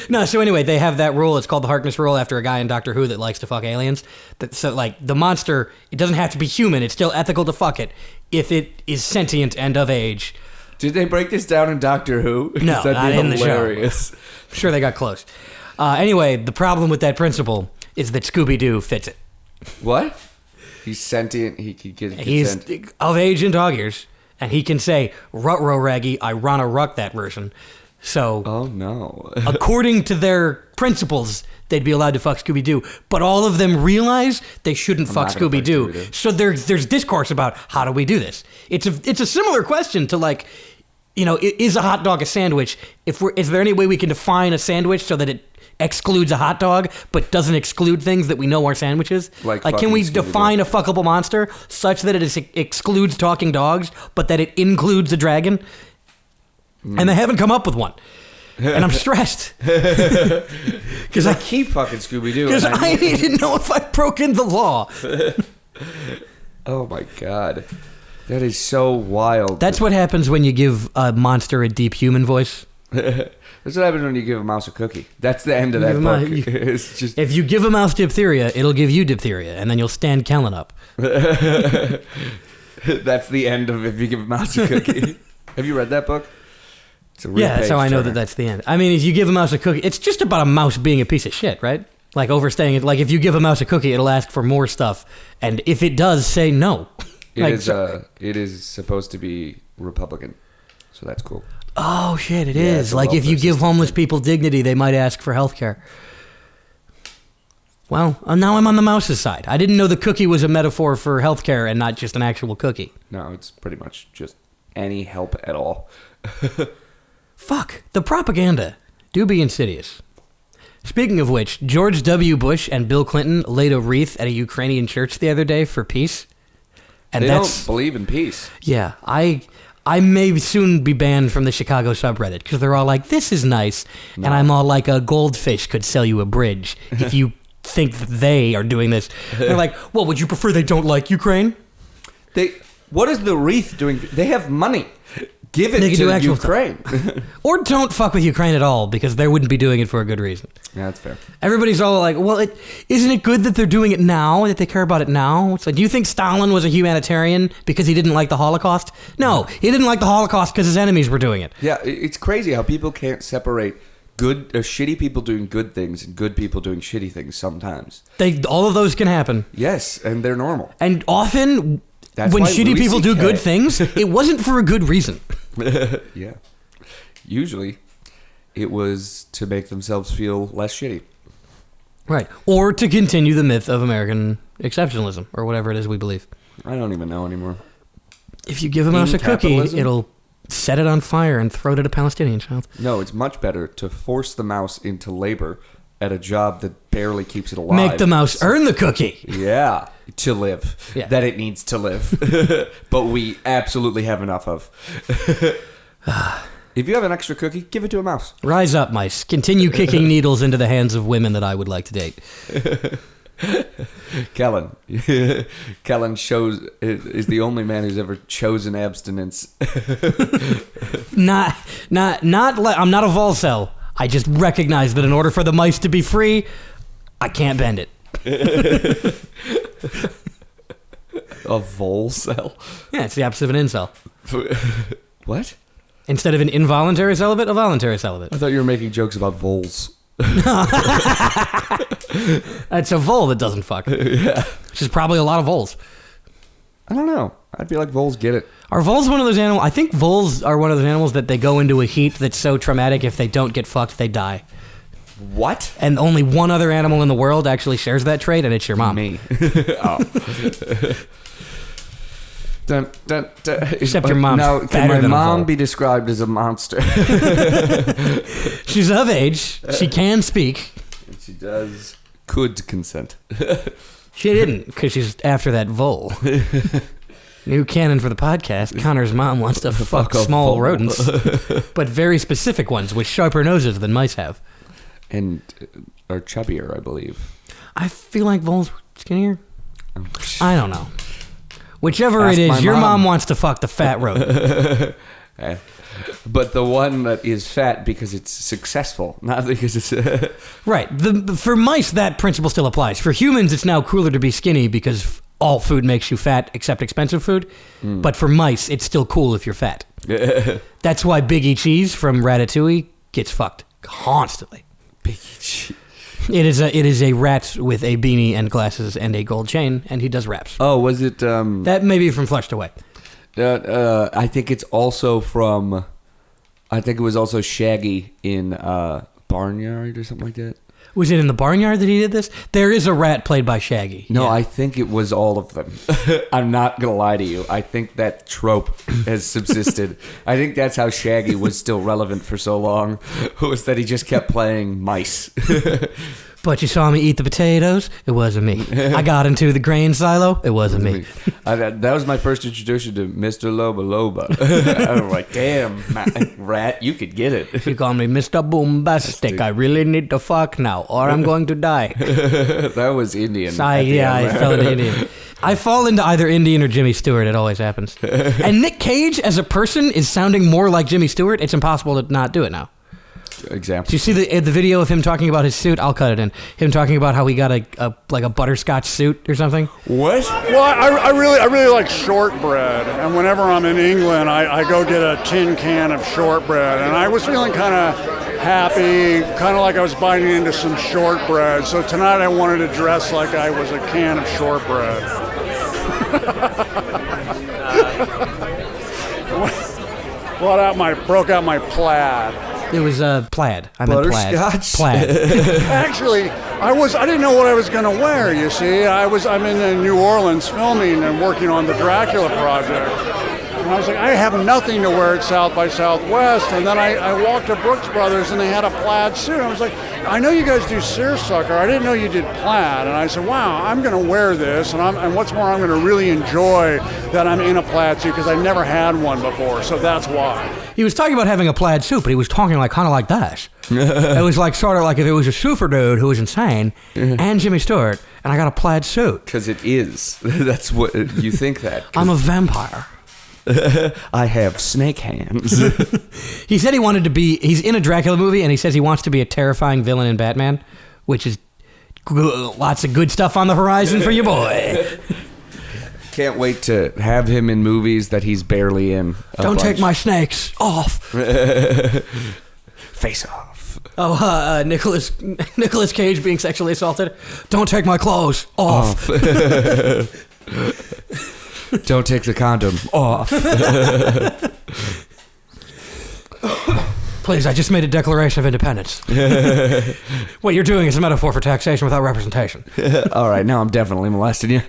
S1: No, so anyway, they have that rule. It's called the Harkness rule after a guy in Doctor Who that likes to fuck aliens. So, like, the monster, it doesn't have to be human. It's still ethical to fuck it if it is sentient and of age.
S2: Did they break this down in Doctor Who?
S1: No, not in the show. I'm sure they got close. Anyway, the problem with that principle is that Scooby-Doo fits it.
S2: What? He's sentient. He can get consent.
S1: He's of age and dog ears, and he can say, "Rut-row raggy, I run a ruck," that version. So,
S2: oh no.
S1: According to their principles, they'd be allowed to fuck Scooby-Doo, but all of them realize they shouldn't fuck Scooby-Doo. So there's discourse about how do we do this. It's a similar question to, like, you know, is a hot dog a sandwich? Is there any way we can define a sandwich so that it excludes a hot dog, but doesn't exclude things that we know are sandwiches? Like can we define a fuckable monster such that it excludes talking dogs, but that it includes a dragon? And they haven't come up with one. And I'm stressed. Because
S2: I keep fucking Scooby-Doo.
S1: Because I need to know if I've broken the law.
S2: Oh my God. That is so wild.
S1: That's what happens when you give a monster a deep human voice.
S2: That's what happens when you give a mouse a cookie. That's the end of that book. It's just...
S1: If you give a mouse diphtheria, it'll give you diphtheria, and then you'll stand Kellen up.
S2: That's the end of if you give a mouse a cookie. Have you read that book? It's a real
S1: that's how I know that that's the end. I mean, if you give a mouse a cookie, it's just about a mouse being a piece of shit, right? Like overstaying it. Like if you give a mouse a cookie, it'll ask for more stuff, and if it does, say no.
S2: It is supposed to be Republican, so that's cool.
S1: Oh shit, it is. Like if you give homeless people dignity, they might ask for health care. Well, now I'm on the mouse's side. I didn't know the cookie was a metaphor for health care and not just an actual cookie.
S2: No, it's pretty much just any help at all.
S1: Fuck, the propaganda do be insidious. Speaking of which, George W. Bush and Bill Clinton laid a wreath at a Ukrainian church the other day for peace. And
S2: they don't believe in peace.
S1: Yeah, I may soon be banned from the Chicago subreddit because they're all like, this is nice. No. And I'm all like, a goldfish could sell you a bridge if you think that they are doing this. They're like, well, would you prefer they don't like Ukraine?
S2: What is the wreath doing? They have money. Give it to Ukraine.
S1: Or don't fuck with Ukraine at all because they wouldn't be doing it for a good reason.
S2: Yeah, that's fair.
S1: Everybody's all like, well, isn't it good that they're doing it now, that they care about it now? It's like, do you think Stalin was a humanitarian because he didn't like the Holocaust? No, he didn't like the Holocaust because his enemies were doing it.
S2: Yeah, it's crazy how people can't separate shitty people doing good things and good people doing shitty things sometimes.
S1: All of those can happen.
S2: Yes, and they're normal.
S1: And often... when shitty people do good things, it wasn't for a good reason.
S2: Yeah. Usually, it was to make themselves feel less shitty.
S1: Right. Or to continue the myth of American exceptionalism, or whatever it is we believe.
S2: I don't even know anymore.
S1: If you give a mouse a cookie, it'll set it on fire and throw it at a Palestinian child.
S2: No, it's much better to force the mouse into labor at a job that barely keeps it alive.
S1: Make the mouse earn the cookie.
S2: Yeah, to live. Yeah. That it needs to live. But we absolutely have enough of. If you have an extra cookie, give it to a mouse.
S1: Rise up, mice. Continue kicking needles into the hands of women that I would like to date.
S2: Kellen is the only man who's ever chosen abstinence.
S1: I'm not a Volcel. I just recognize that in order for the mice to be free, I can't bend it.
S2: A Volcel?
S1: Yeah, it's the opposite of an incel.
S2: What?
S1: Instead of an involuntary celibate, a voluntary celibate.
S2: I thought you were making jokes about voles.
S1: It's a vole that doesn't fuck.
S2: Yeah.
S1: Which is probably a lot of voles.
S2: I don't know. I feel like voles get it.
S1: Are voles one of those animals? I think voles are one of those animals that they go into a heat that's so traumatic if they don't get fucked, they die.
S2: What?
S1: And only one other animal in the world actually shares that trait, and it's your mom.
S2: Me. Oh. Dun, dun, dun.
S1: Except your mom's
S2: now,
S1: fatter
S2: can my
S1: than a
S2: mom
S1: vole.
S2: be described as a monster?
S1: She's of age. She can speak.
S2: She could consent.
S1: She didn't, because she's after that vole. New canon for the podcast. Connor's mom wants to fuck small rodents, but very specific ones with sharper noses than mice have.
S2: And are chubbier, I believe.
S1: I feel like voles were skinnier. I don't know. Whichever
S2: Ask
S1: it
S2: my
S1: is, your
S2: mom.
S1: mom wants to fuck the fat rodent.
S2: But the one that is fat because it's successful, not because it's...
S1: Right. For mice, that principle still applies. For humans, it's now cooler to be skinny because all food makes you fat except expensive food. But for mice, it's still cool if you're fat. That's why Big E Cheese from Ratatouille gets fucked constantly.
S2: Big cheese.
S1: It is a rat with a beanie and glasses and a gold chain, and he does raps.
S2: Oh, was it...
S1: That may be from Flushed Away.
S2: I think it's also from... I think it was also Shaggy in Barnyard or something like that.
S1: Was it in the Barnyard that he did this? There is a rat played by Shaggy.
S2: No,
S1: Yeah.
S2: I think it was all of them. I'm not going to lie to you. I think that trope has subsisted. I think that's how Shaggy was still relevant for so long, was that he just kept playing mice.
S1: But you saw me eat the potatoes? It wasn't me. I got into the grain silo? It wasn't me.
S2: That was my first introduction to Mr. Loba Loba. I was like, damn, rat, you could get it.
S1: You call me Mr. Boombastic. I really need to fuck now, or I'm going to die.
S2: That was Indian.
S1: I fell into Indian. I fall into either Indian or Jimmy Stewart. It always happens. And Nick Cage as a person is sounding more like Jimmy Stewart. It's impossible to not do it now.
S2: Example.
S1: Do you see the video of him talking about his suit? I'll cut it in. Him talking about how he got a butterscotch suit or something.
S2: What?
S3: Well, I really like shortbread, and whenever I'm in England, I go get a tin can of shortbread, and I was feeling kind of happy, kind of like I was biting into some shortbread. So tonight I wanted to dress like I was a can of shortbread. Broke out my plaid.
S1: It was plaid. I meant plaid.
S2: Butterscotch?
S1: Plaid.
S3: Actually, I didn't know what I was going to wear, you see. I'm in New Orleans filming and working on the Dracula project. And I was like, I have nothing to wear at South by Southwest. And then I walked to Brooks Brothers and they had a plaid suit. I was like, I know you guys do seersucker. I didn't know you did plaid. And I said, wow, I'm going to wear this. And what's more, I'm going to really enjoy that I'm in a plaid suit because I never had one before. So that's why.
S1: He was talking about having a plaid suit, but he was talking kind of like this. It was sort of like if it was a super dude who was insane and Jimmy Stewart, and I got a plaid suit.
S2: Because it is. That's what you think that.
S1: I'm a vampire.
S2: I have snake hands.
S1: He said he's in a Dracula movie, and he says he wants to be a terrifying villain in Batman, which is lots of good stuff on the horizon for your boy.
S2: Can't wait to have him in movies that he's barely in.
S1: Don't take my snakes off.
S2: Face off.
S1: Oh, Nicolas Cage being sexually assaulted. Don't take my clothes off.
S2: Don't take the condom off.
S1: Please, I just made a declaration of independence. What you're doing is a metaphor for taxation without representation.
S2: All right, now I'm definitely molesting you.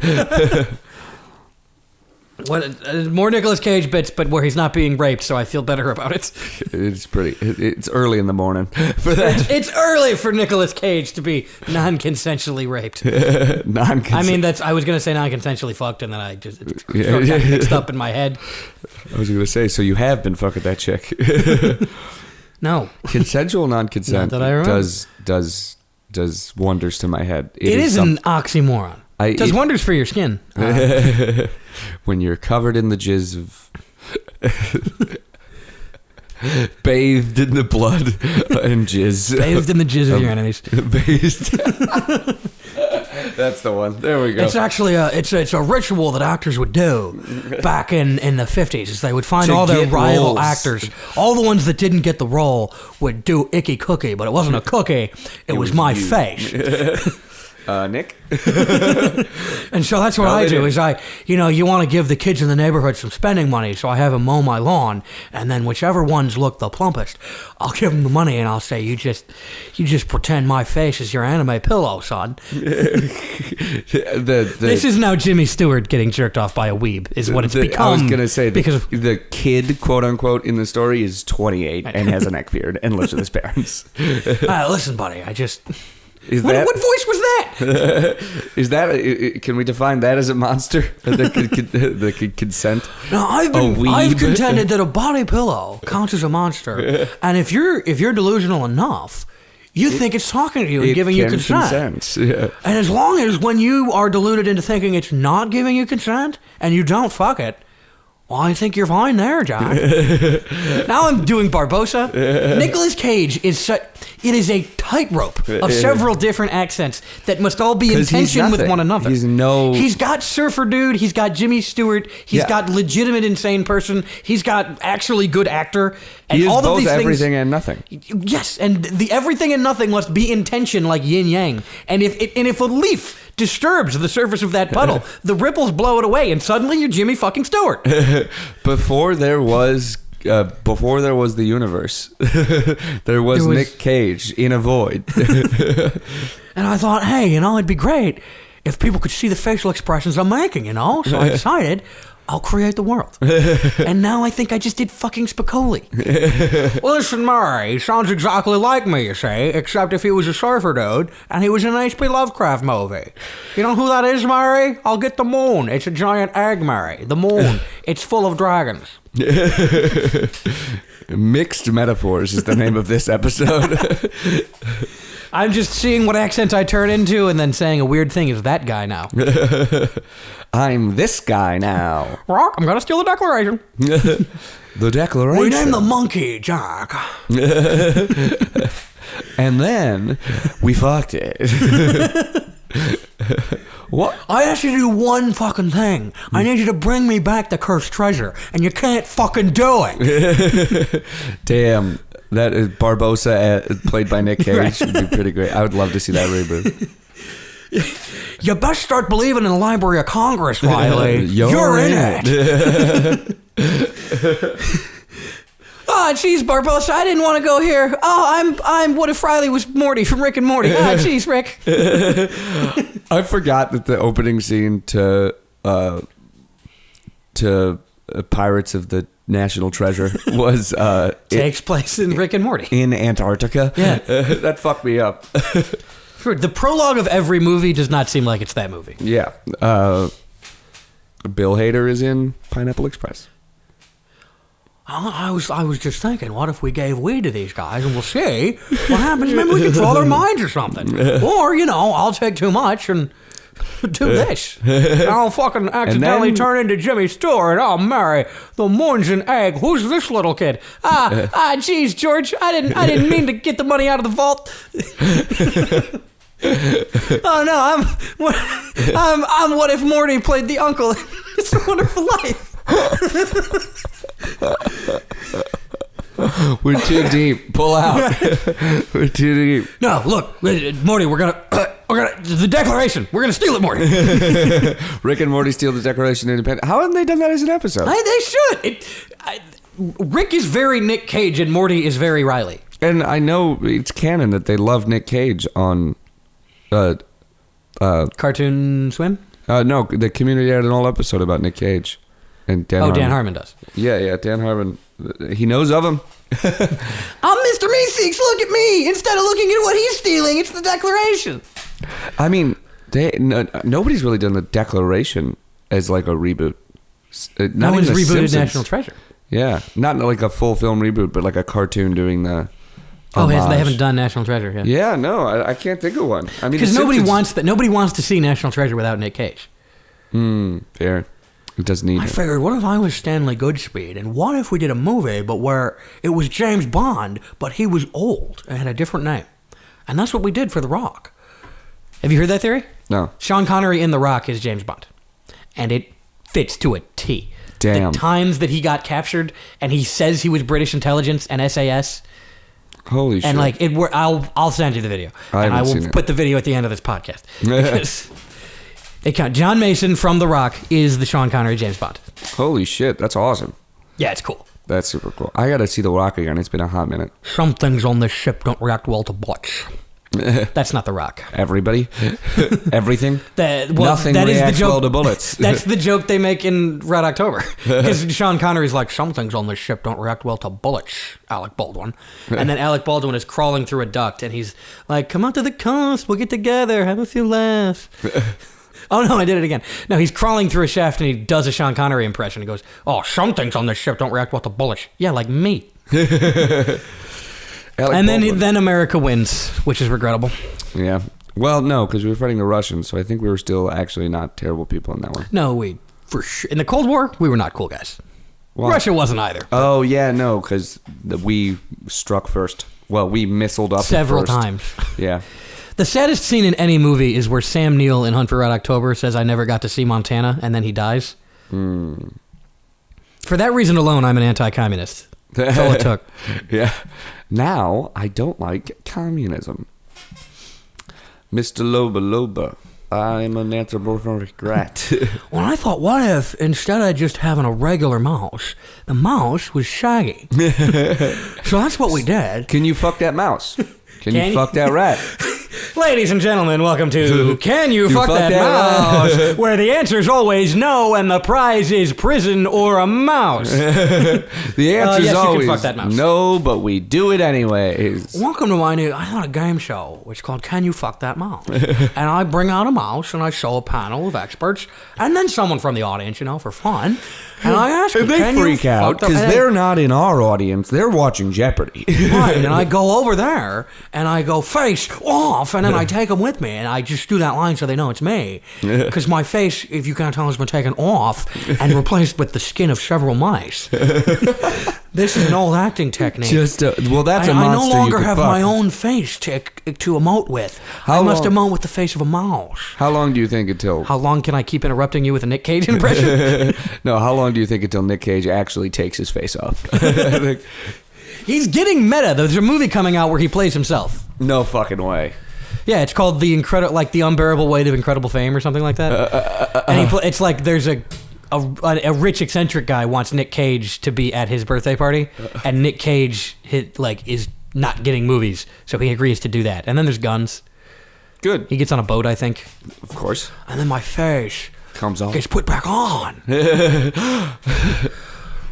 S1: More Nicolas Cage bits, but where he's not being raped, so I feel better about it.
S2: It's early in the morning for that.
S1: It's early for Nicolas Cage to be non-consensually raped. I mean, I was going to say non-consensually fucked, and then I just got mixed up in my head.
S2: I was going to say, so you have been fucking that chick.
S1: No.
S2: Consensual non-consent
S1: Not that I remember.
S2: does wonders to my head.
S1: It is an oxymoron. It does wonders for your skin.
S2: When you're covered in the jizz of... bathed in the blood and jizz.
S1: Bathed in the jizz of your enemies.
S2: That's the one. There we go.
S1: It's actually it's a ritual that actors would do back in the 50s. Is they would find all their rival
S2: roles.
S1: actors, all the ones that didn't get the role would do Icky Cookie, but it wasn't a cookie. It was my face.
S2: Nick?
S1: And so that's what I do is you want to give the kids in the neighborhood some spending money, so I have them mow my lawn, and then whichever ones look the plumpest, I'll give them the money and I'll say, you just pretend my face is your anime pillow, son. This is now Jimmy Stewart getting jerked off by a weeb, is what it's become.
S2: I was going to say,
S1: because
S2: the kid, quote unquote, in the story is 28 and has a neck beard and lives with his parents.
S1: Listen, buddy, what voice was that?
S2: Is that? Can we define that as a monster that could consent?
S1: No, I've contended that a body pillow counts as a monster, and if you're delusional enough, you think it's talking to you and giving you consent.
S2: Yeah.
S1: And as long as when you are deluded into thinking it's not giving you consent and you don't fuck it, well, I think you're fine there, John. Now I'm doing Barbossa. Nicolas Cage is it is a tightrope of several different accents that must all be in tension with one another. He's got Surfer Dude. He's got Jimmy Stewart. He's got legitimate insane person. He's got actually good actor. And
S2: he is
S1: all
S2: both
S1: of these
S2: everything and nothing.
S1: Yes, and the everything and nothing must be in tension like yin yang. And if a leaf disturbs the surface of that puddle, the ripples blow it away, and suddenly you're Jimmy fucking Stewart.
S2: Before there was the universe, there was Nick Cage in a void.
S1: And I thought, hey, it'd be great if people could see the facial expressions I'm making, So I decided I'll create the world. And now I think I just did fucking Spicoli. Listen, Murray, he sounds exactly like me, you see, except if he was a surfer dude and he was in an H.P. Lovecraft movie. You know who that is, Murray? I'll get the moon. It's a giant egg, Murray. The moon. It's full of dragons.
S2: Mixed Metaphors is the name of this episode.
S1: I'm just seeing what accent I turn into and then saying a weird thing is that guy now.
S2: I'm this guy now.
S1: Rock, I'm going to steal the Declaration.
S2: The Declaration.
S1: We named the monkey Jack.
S2: And then we fucked it. What?
S1: I asked you to do one fucking thing. I need you to bring me back the cursed treasure, and you can't fucking do it.
S2: Damn. That is Barbossa, played by Nick Cage, would be pretty great. I would love to see that reboot.
S1: You best start believing in the Library of Congress, Riley. You're in it. Oh, jeez, Barbossa, I didn't want to go here. Oh, I'm What If Riley Was Morty from Rick and Morty. Oh, jeez, Rick.
S2: I forgot that the opening scene to Pirates of the National Treasure was
S1: takes place in Rick and Morty
S2: in Antarctica.
S1: Yeah.
S2: That fucked me up.
S1: The prologue of every movie does not seem like it's that movie.
S2: Yeah. Bill Hader is in Pineapple Express.
S1: I was just thinking, what if we gave weed to these guys and we'll see what happens? Maybe we control their minds or something. Or, I'll take too much and do this. I'll fucking accidentally turn into Jimmy Stewart. I'll marry the moon's an egg. Who's this little kid? Geez, George, I didn't mean to get the money out of the vault. Oh no, I'm What If Morty played the uncle. It's a Wonderful Life.
S2: We're too deep. Pull out. We're too deep.
S1: No, look, Morty, we're gonna the Declaration. We're gonna steal it, Morty.
S2: Rick and Morty steal the Declaration of Independence. How haven't they done that as an episode?
S1: They should. Rick is very Nick Cage and Morty is very Riley.
S2: And I know it's canon that they love Nick Cage on
S1: Cartoon Swim?
S2: No, the Community had an whole episode about Nick Cage. And Dan Harmon.
S1: Dan Harmon does.
S2: Yeah, Dan Harmon. He knows of him.
S1: I'm Mr. Meeseeks, look at me! Instead of looking at what he's stealing, it's the Declaration.
S2: I mean, nobody's really done the Declaration as like a reboot.
S1: No one's rebooted National Treasure.
S2: Yeah, not like a full film reboot, but like a cartoon doing the...
S1: They haven't done National Treasure yet.
S2: Yeah, no, I can't think of one. I mean,
S1: because nobody wants to see National Treasure without Nick Cage.
S2: Fair. It does need.
S1: I figured, what if I was Stanley Goodspeed, and what if we did a movie, but where it was James Bond, but he was old and had a different name, and that's what we did for The Rock. Have you heard that theory?
S2: No.
S1: Sean Connery in The Rock is James Bond. And it fits to a T.
S2: Damn.
S1: The times that he got captured and he says he was British intelligence and SAS.
S2: Holy shit.
S1: And like I'll send you the video. And I will put the video at the end of this podcast. Because it counts. John Mason from The Rock is the Sean Connery James Bond.
S2: Holy shit, that's awesome.
S1: Yeah, it's cool.
S2: That's super cool. I gotta see The Rock again. It's been a hot minute.
S1: Some things on this ship don't react well to bullets. That's not The Rock.
S2: Everybody? Everything?
S1: Nothing
S2: that
S1: reacts
S2: well to bullets.
S1: That's the joke they make in Red October. Because Sean Connery's like, some things on this ship don't react well to bullets, Alec Baldwin. And then Alec Baldwin is crawling through a duct, and he's like, come out to the coast, we'll get together, have a few laughs. Oh, no, I did it again. No, he's crawling through a shaft, and he does a Sean Connery impression. He goes, oh, some things on this ship don't react well to bullets. Yeah, like me. And then America wins, which is regrettable.
S2: Yeah. Well, no, because we were fighting the Russians, so I think we were still actually not terrible people in that one.
S1: No, for sure. In the Cold War, we were not cool guys. Well, Russia wasn't either.
S2: Oh, yeah, no, because we struck first. Well, we missiled up
S1: several times.
S2: Yeah.
S1: The saddest scene in any movie is where Sam Neill in Hunt for Red October says, I never got to see Montana, and then he dies. For that reason alone, I'm an anti-communist. That's all it took.
S2: Yeah. Now, I don't like communism. Mr. Loba, I'm an anthropomorphic rat.
S1: Well, I thought, what if instead of just having a regular mouse, the mouse was shaggy? So that's what we did.
S2: Can you fuck that mouse? Can you fuck that rat?
S1: Ladies and gentlemen, welcome to Can You Fuck That Mouse? Where the answer is always no, and the prize is prison or a mouse.
S2: The answer is always
S1: fuck that mouse.
S2: No, but we do it anyways.
S1: Welcome to my new, I have a game show, which is called Can You Fuck That Mouse? And I bring out a mouse, and I show a panel of experts, and then someone from the audience, for fun. And I ask them,
S2: they freak out because they're not in our audience. They're watching Jeopardy.
S1: Right, and I go over there, and I go, face off, and then I take them with me, and I just do that line so they know it's me. Because my face, if you can't tell, has been taken off and replaced with the skin of several mice. This is an old acting technique.
S2: That's a monster
S1: I no longer
S2: you
S1: have
S2: fuck.
S1: my own face to emote with. I must emote with the face of a mouse.
S2: How long do you think until...
S1: How long can I keep interrupting you with a Nick Cage impression?
S2: No, how long do you think until Nick Cage actually takes his face off?
S1: He's getting meta. There's a movie coming out where he plays himself.
S2: No fucking way.
S1: Yeah, it's called The Unbearable Weight of Incredible Fame or something like that. And it's like there's a rich eccentric guy wants Nick Cage to be at his birthday party, and Nick Cage is not getting movies, so he agrees to do that. And then there's guns.
S2: Good.
S1: He gets on a boat, I think.
S2: Of course.
S1: And then my face
S2: comes off.
S1: Gets put back on. Remember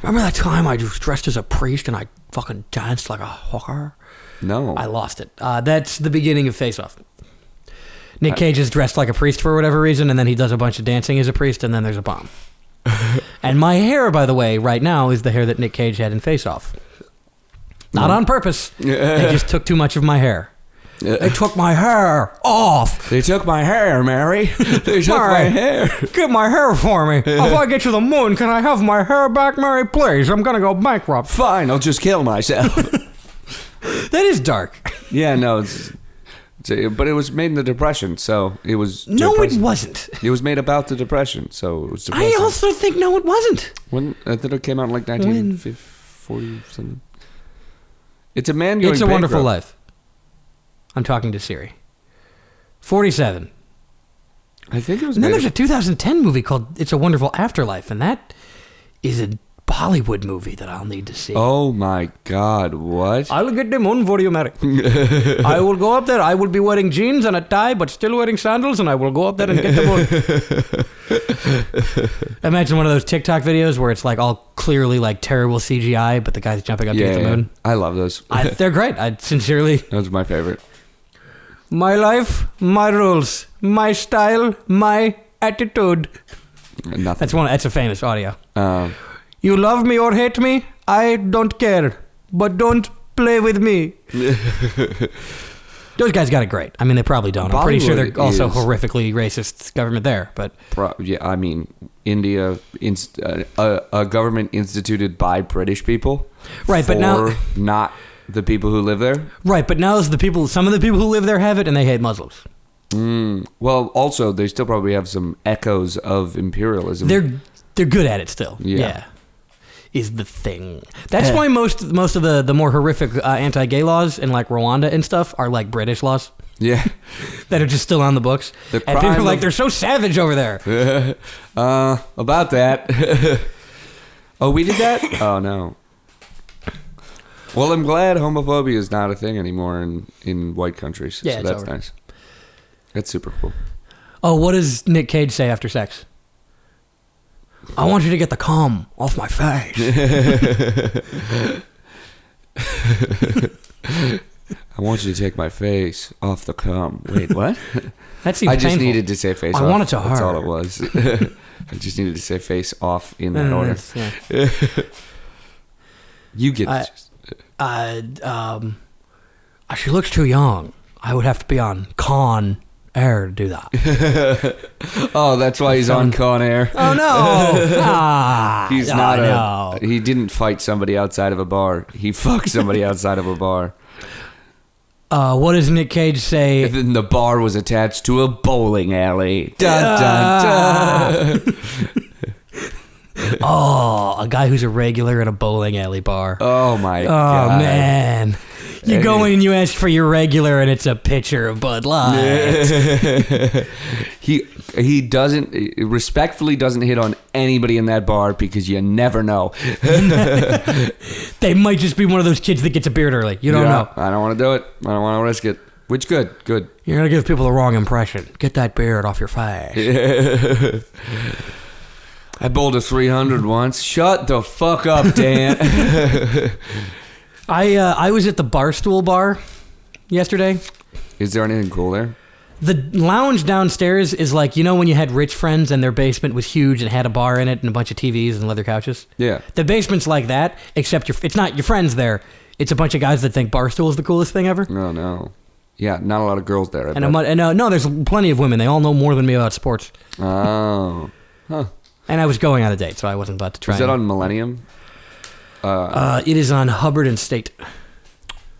S1: that time I was dressed as a priest and I fucking danced like a hooker?
S2: No.
S1: I lost it. That's the beginning of Face Off. Nick Cage is dressed like a priest for whatever reason, and then he does a bunch of dancing as a priest, and then there's a bomb. And my hair, by the way, right now is the hair that Nick Cage had in Face Off. Not on purpose. They just took too much of my hair. They took my hair off.
S2: They took my hair, Mary. They took my hair.
S1: Get my hair for me. If I get to the moon, can I have my hair back, Mary? Please. I'm going to go bankrupt.
S2: Fine, I'll just kill myself.
S1: That is dark.
S2: Yeah, no, but it was made in the Depression, so it was...
S1: No, it wasn't.
S2: It was made about the Depression, so it was depressing.
S1: I also think, no, it wasn't.
S2: I thought it came out in like 1940 something. It's a man going
S1: It's a
S2: bankrupt.
S1: Wonderful Life. I'm talking to Siri. 47.
S2: I think it was.
S1: And then there's a 2010 movie called It's a Wonderful Afterlife, and that is a Bollywood movie that I'll need to see.
S2: Oh my God! What?
S1: I'll get the moon for you, Mary. I will go up there. I will be wearing jeans and a tie, but still wearing sandals, and I will go up there and get the moon. Imagine one of those TikTok videos where it's like all clearly like terrible CGI, but the guy's jumping up to get the moon.
S2: I love those.
S1: They're great. I sincerely.
S2: Those are my favorite.
S1: My life, my rules, my style, my attitude.
S2: Nothing.
S1: That's a famous audio. You love me or hate me, I don't care. But don't play with me. Those guys got it great. I mean, they probably don't. I'm pretty sure they're also horrifically racist government there. But
S2: yeah, I mean, India, a government instituted by British people.
S1: Right, but now
S2: not the people who live there.
S1: Right, but now some of the people who live there have it, and they hate Muslims.
S2: Well, also, they still probably have some echoes of imperialism.
S1: They're good at it still. Yeah. Is the thing. That's why most of the more horrific anti-gay laws in like Rwanda and stuff are like British laws.
S2: Yeah.
S1: That are just still on the books. And people are like, they're so savage over there.
S2: About that. Oh, we did that? Oh, no. Well, I'm glad homophobia is not a thing anymore in white countries.
S1: Yeah,
S2: so
S1: it's
S2: that's
S1: over.
S2: nice. That's super cool.
S1: Oh, what does Nick Cage say after sex? I want you to get the cum off my face.
S2: I want you to take my face off the cum. Wait, what?
S1: That seems
S2: I just
S1: painful.
S2: needed to say face off.
S1: I want it to hurt.
S2: That's all it was. I just needed to say face off in that order.
S1: Yeah.
S2: You get this.
S1: She looks too young. I would have to be on Con Air to do that.
S2: Oh, that's why he's on Con Air.
S1: Oh no!
S2: He's not he didn't fight somebody outside of a bar. He fucked somebody outside of a bar.
S1: What does Nick Cage say?
S2: And then the bar was attached to a bowling alley. Dun, dun, dun.
S1: Oh, a guy who's a regular in a bowling alley bar.
S2: Oh my god.
S1: Oh man. You go in and you ask for your regular and it's a pitcher of Bud Light.
S2: He respectfully doesn't hit on anybody in that bar because you never know.
S1: They might just be one of those kids that gets a beard early. You don't know.
S2: I don't want to do it. I don't want to risk it. Which good.
S1: You're going to give people the wrong impression. Get that beard off your face.
S2: I bowled a 300 once. Shut the fuck up, Dan.
S1: I was at the Barstool Bar yesterday.
S2: Is there anything cool there?
S1: The lounge downstairs is like, you know when you had rich friends and their basement was huge and had a bar in it and a bunch of TVs and leather couches?
S2: Yeah.
S1: The basement's like that, except it's not your friends there. It's a bunch of guys that think Barstool is the coolest thing ever.
S2: No. Yeah, not a lot of girls there.
S1: No, there's plenty of women. They all know more than me about sports.
S2: Oh. Huh.
S1: And I was going on a date, so I wasn't about to try.
S2: Is that on Millennium?
S1: It is on Hubbard and State.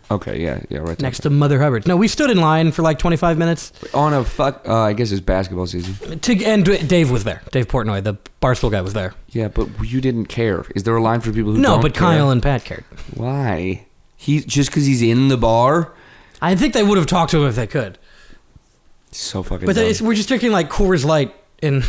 S2: Okay, yeah, right.
S1: Next to Mother Hubbard's. No, we stood in line for like 25 minutes.
S2: On a I guess it's basketball season.
S1: And Dave was there. Dave Portnoy, the Barstool guy, was there.
S2: Yeah, but you didn't care. Is there a line for people who
S1: No,
S2: don't
S1: but
S2: care?
S1: Kyle and Pat cared.
S2: Why? Just because he's in the bar?
S1: I think they would have talked to him if they could.
S2: So fucking
S1: But
S2: dumb.
S1: we're just drinking like Coors Light and...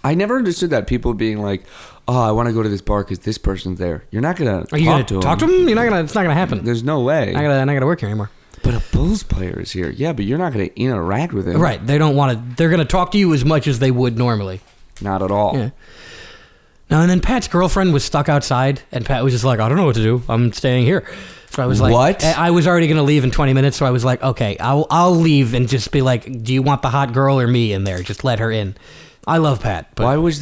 S2: I never understood that. People being like, oh, I want to go to this bar because this person's there. You're not going to
S1: Are you going to talk to him? You're not going to... It's not going to happen.
S2: There's no way.
S1: I'm not going to work here anymore.
S2: But a Bulls player is here. Yeah, but you're not going to interact with him.
S1: Right. They don't want to... They're going to talk to you as much as they would normally.
S2: Not at all.
S1: Yeah. No, and then Pat's girlfriend was stuck outside, and Pat was just like, I don't know what to do. I'm staying here. So I was like...
S2: What?
S1: I was already going to leave in 20 minutes, so I was like, okay, I'll leave and just be like, do you want the hot girl or me in there? Just let her in. I love Pat. But
S2: Why was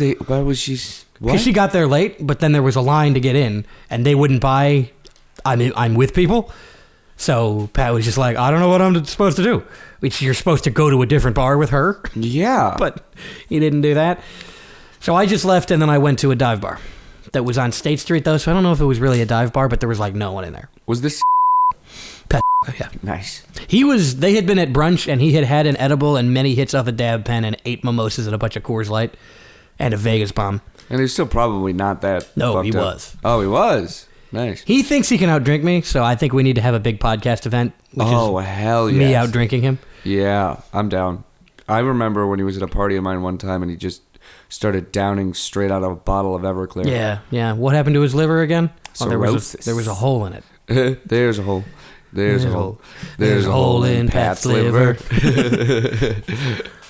S2: she...
S1: Because she got there late, but then there was a line to get in, and they wouldn't buy I'm with people. So Pat was just like, I don't know what I'm supposed to do. Which you're supposed to go to a different bar with her.
S2: Yeah.
S1: But he didn't do that. So I just left, and then I went to a dive bar that was on State Street, though, so I don't know if it was really a dive bar, but there was like no one in there.
S2: Was this...
S1: Pat, yeah.
S2: Nice.
S1: They had been at brunch, and he had an edible and many hits off a dab pen and 8 mimosas and a bunch of Coors Light and a Vegas bomb.
S2: And he's still probably not that
S1: No,
S2: fucked
S1: he
S2: up.
S1: was.
S2: Oh, he was? Nice.
S1: He thinks he can outdrink me, so I think we need to have a big podcast event, which is
S2: hell yes.
S1: me outdrinking him.
S2: Yeah, I'm down. I remember when he was at a party of mine one time, and he just started downing straight out of a bottle of Everclear.
S1: Yeah. What happened to his liver again?
S2: Cirrhosis.
S1: There was a hole in it.
S2: There's a hole. There's a hole.
S1: There's a hole in Pat's liver.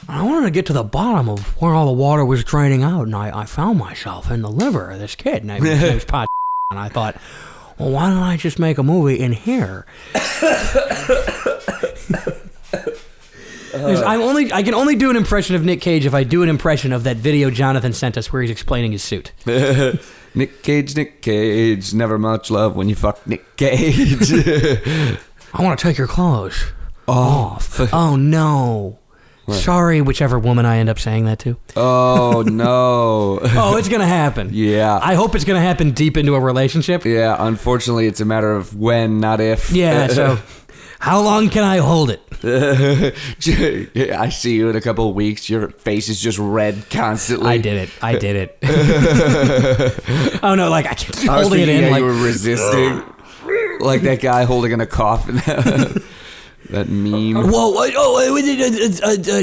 S1: I wanted to get to the bottom of where all the water was draining out, and I found myself in the liver of this kid named Pat. And I thought, well, why don't I just make a movie in here? I can only do an impression of Nick Cage if I do an impression of that video Jonathan sent us where he's explaining his suit.
S2: Nick Cage, never much love when you fuck Nick Cage.
S1: I want to take your clothes off. Oh, no.
S2: What?
S1: Sorry, whichever woman I end up saying that to.
S2: Oh, no.
S1: Oh, it's going to happen.
S2: Yeah.
S1: I hope it's going to happen deep into a relationship.
S2: Yeah, unfortunately, it's a matter of when, not if.
S1: Yeah, so How long can I hold it?
S2: I see you in a couple of weeks. Your face is just red constantly.
S1: I did it. Oh no, like I keep
S2: I was
S1: holding it
S2: thinking
S1: in.
S2: that
S1: Like
S2: you were resisting, like that guy holding in a coffin. That meme.
S1: whoa!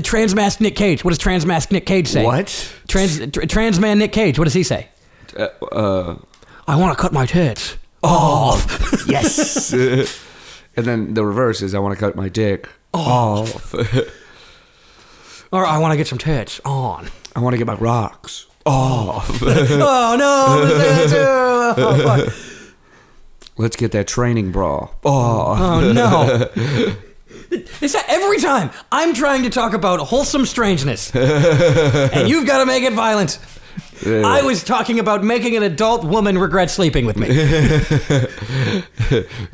S1: Transmask Nick Cage. What does Transmask Nick Cage say?
S2: What?
S1: Transman Nick Cage. What does he say? I want to cut my tits off.
S2: Yes. And then the reverse is I want to cut my dick off.
S1: Or I want to get some tits on.
S2: I want to get my rocks off.
S1: Oh no! Oh, fuck.
S2: Let's get that training bra off.
S1: Oh no! Is that every time I'm trying to talk about wholesome strangeness, and you've got to make it violent? I was talking about making an adult woman regret sleeping with me.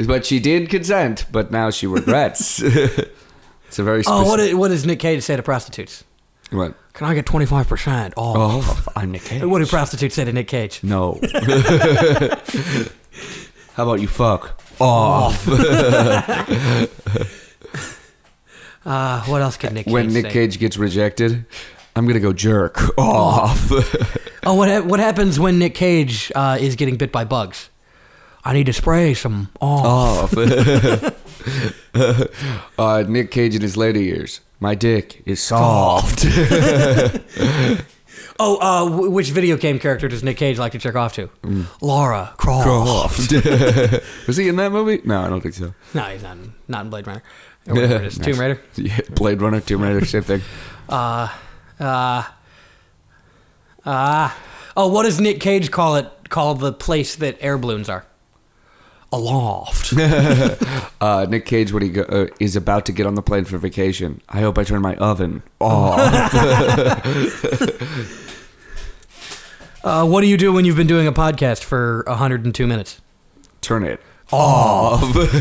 S2: But she did consent, but now she regrets. It's a very specific...
S1: what does Nick Cage say to prostitutes?
S2: What?
S1: Can I get 25% off?
S2: Oh, I'm Nick Cage.
S1: What do prostitutes say to Nick Cage?
S2: No. How about you fuck off?
S1: What else can Nick Cage say?
S2: When Nick Cage gets rejected, I'm going to go jerk off.
S1: Oh, what happens when Nick Cage is getting bit by bugs? I need to spray some off.
S2: Nick Cage in his later years. My dick is soft.
S1: Which video game character does Nick Cage like to jerk off to? Lara Croft.
S2: Was he in that movie? No, I don't think so.
S1: No, he's not in Blade Runner. Or whatever it is. Tomb Raider.
S2: Yeah, Blade Runner, Tomb Raider, same thing.
S1: What does Nick Cage call the place that air balloons are? A loft.
S2: Nick Cage, when he is about to get on the plane for vacation, I hope I turn my oven off.
S1: What do you do when you've been doing a podcast for 102 minutes?
S2: Turn it off.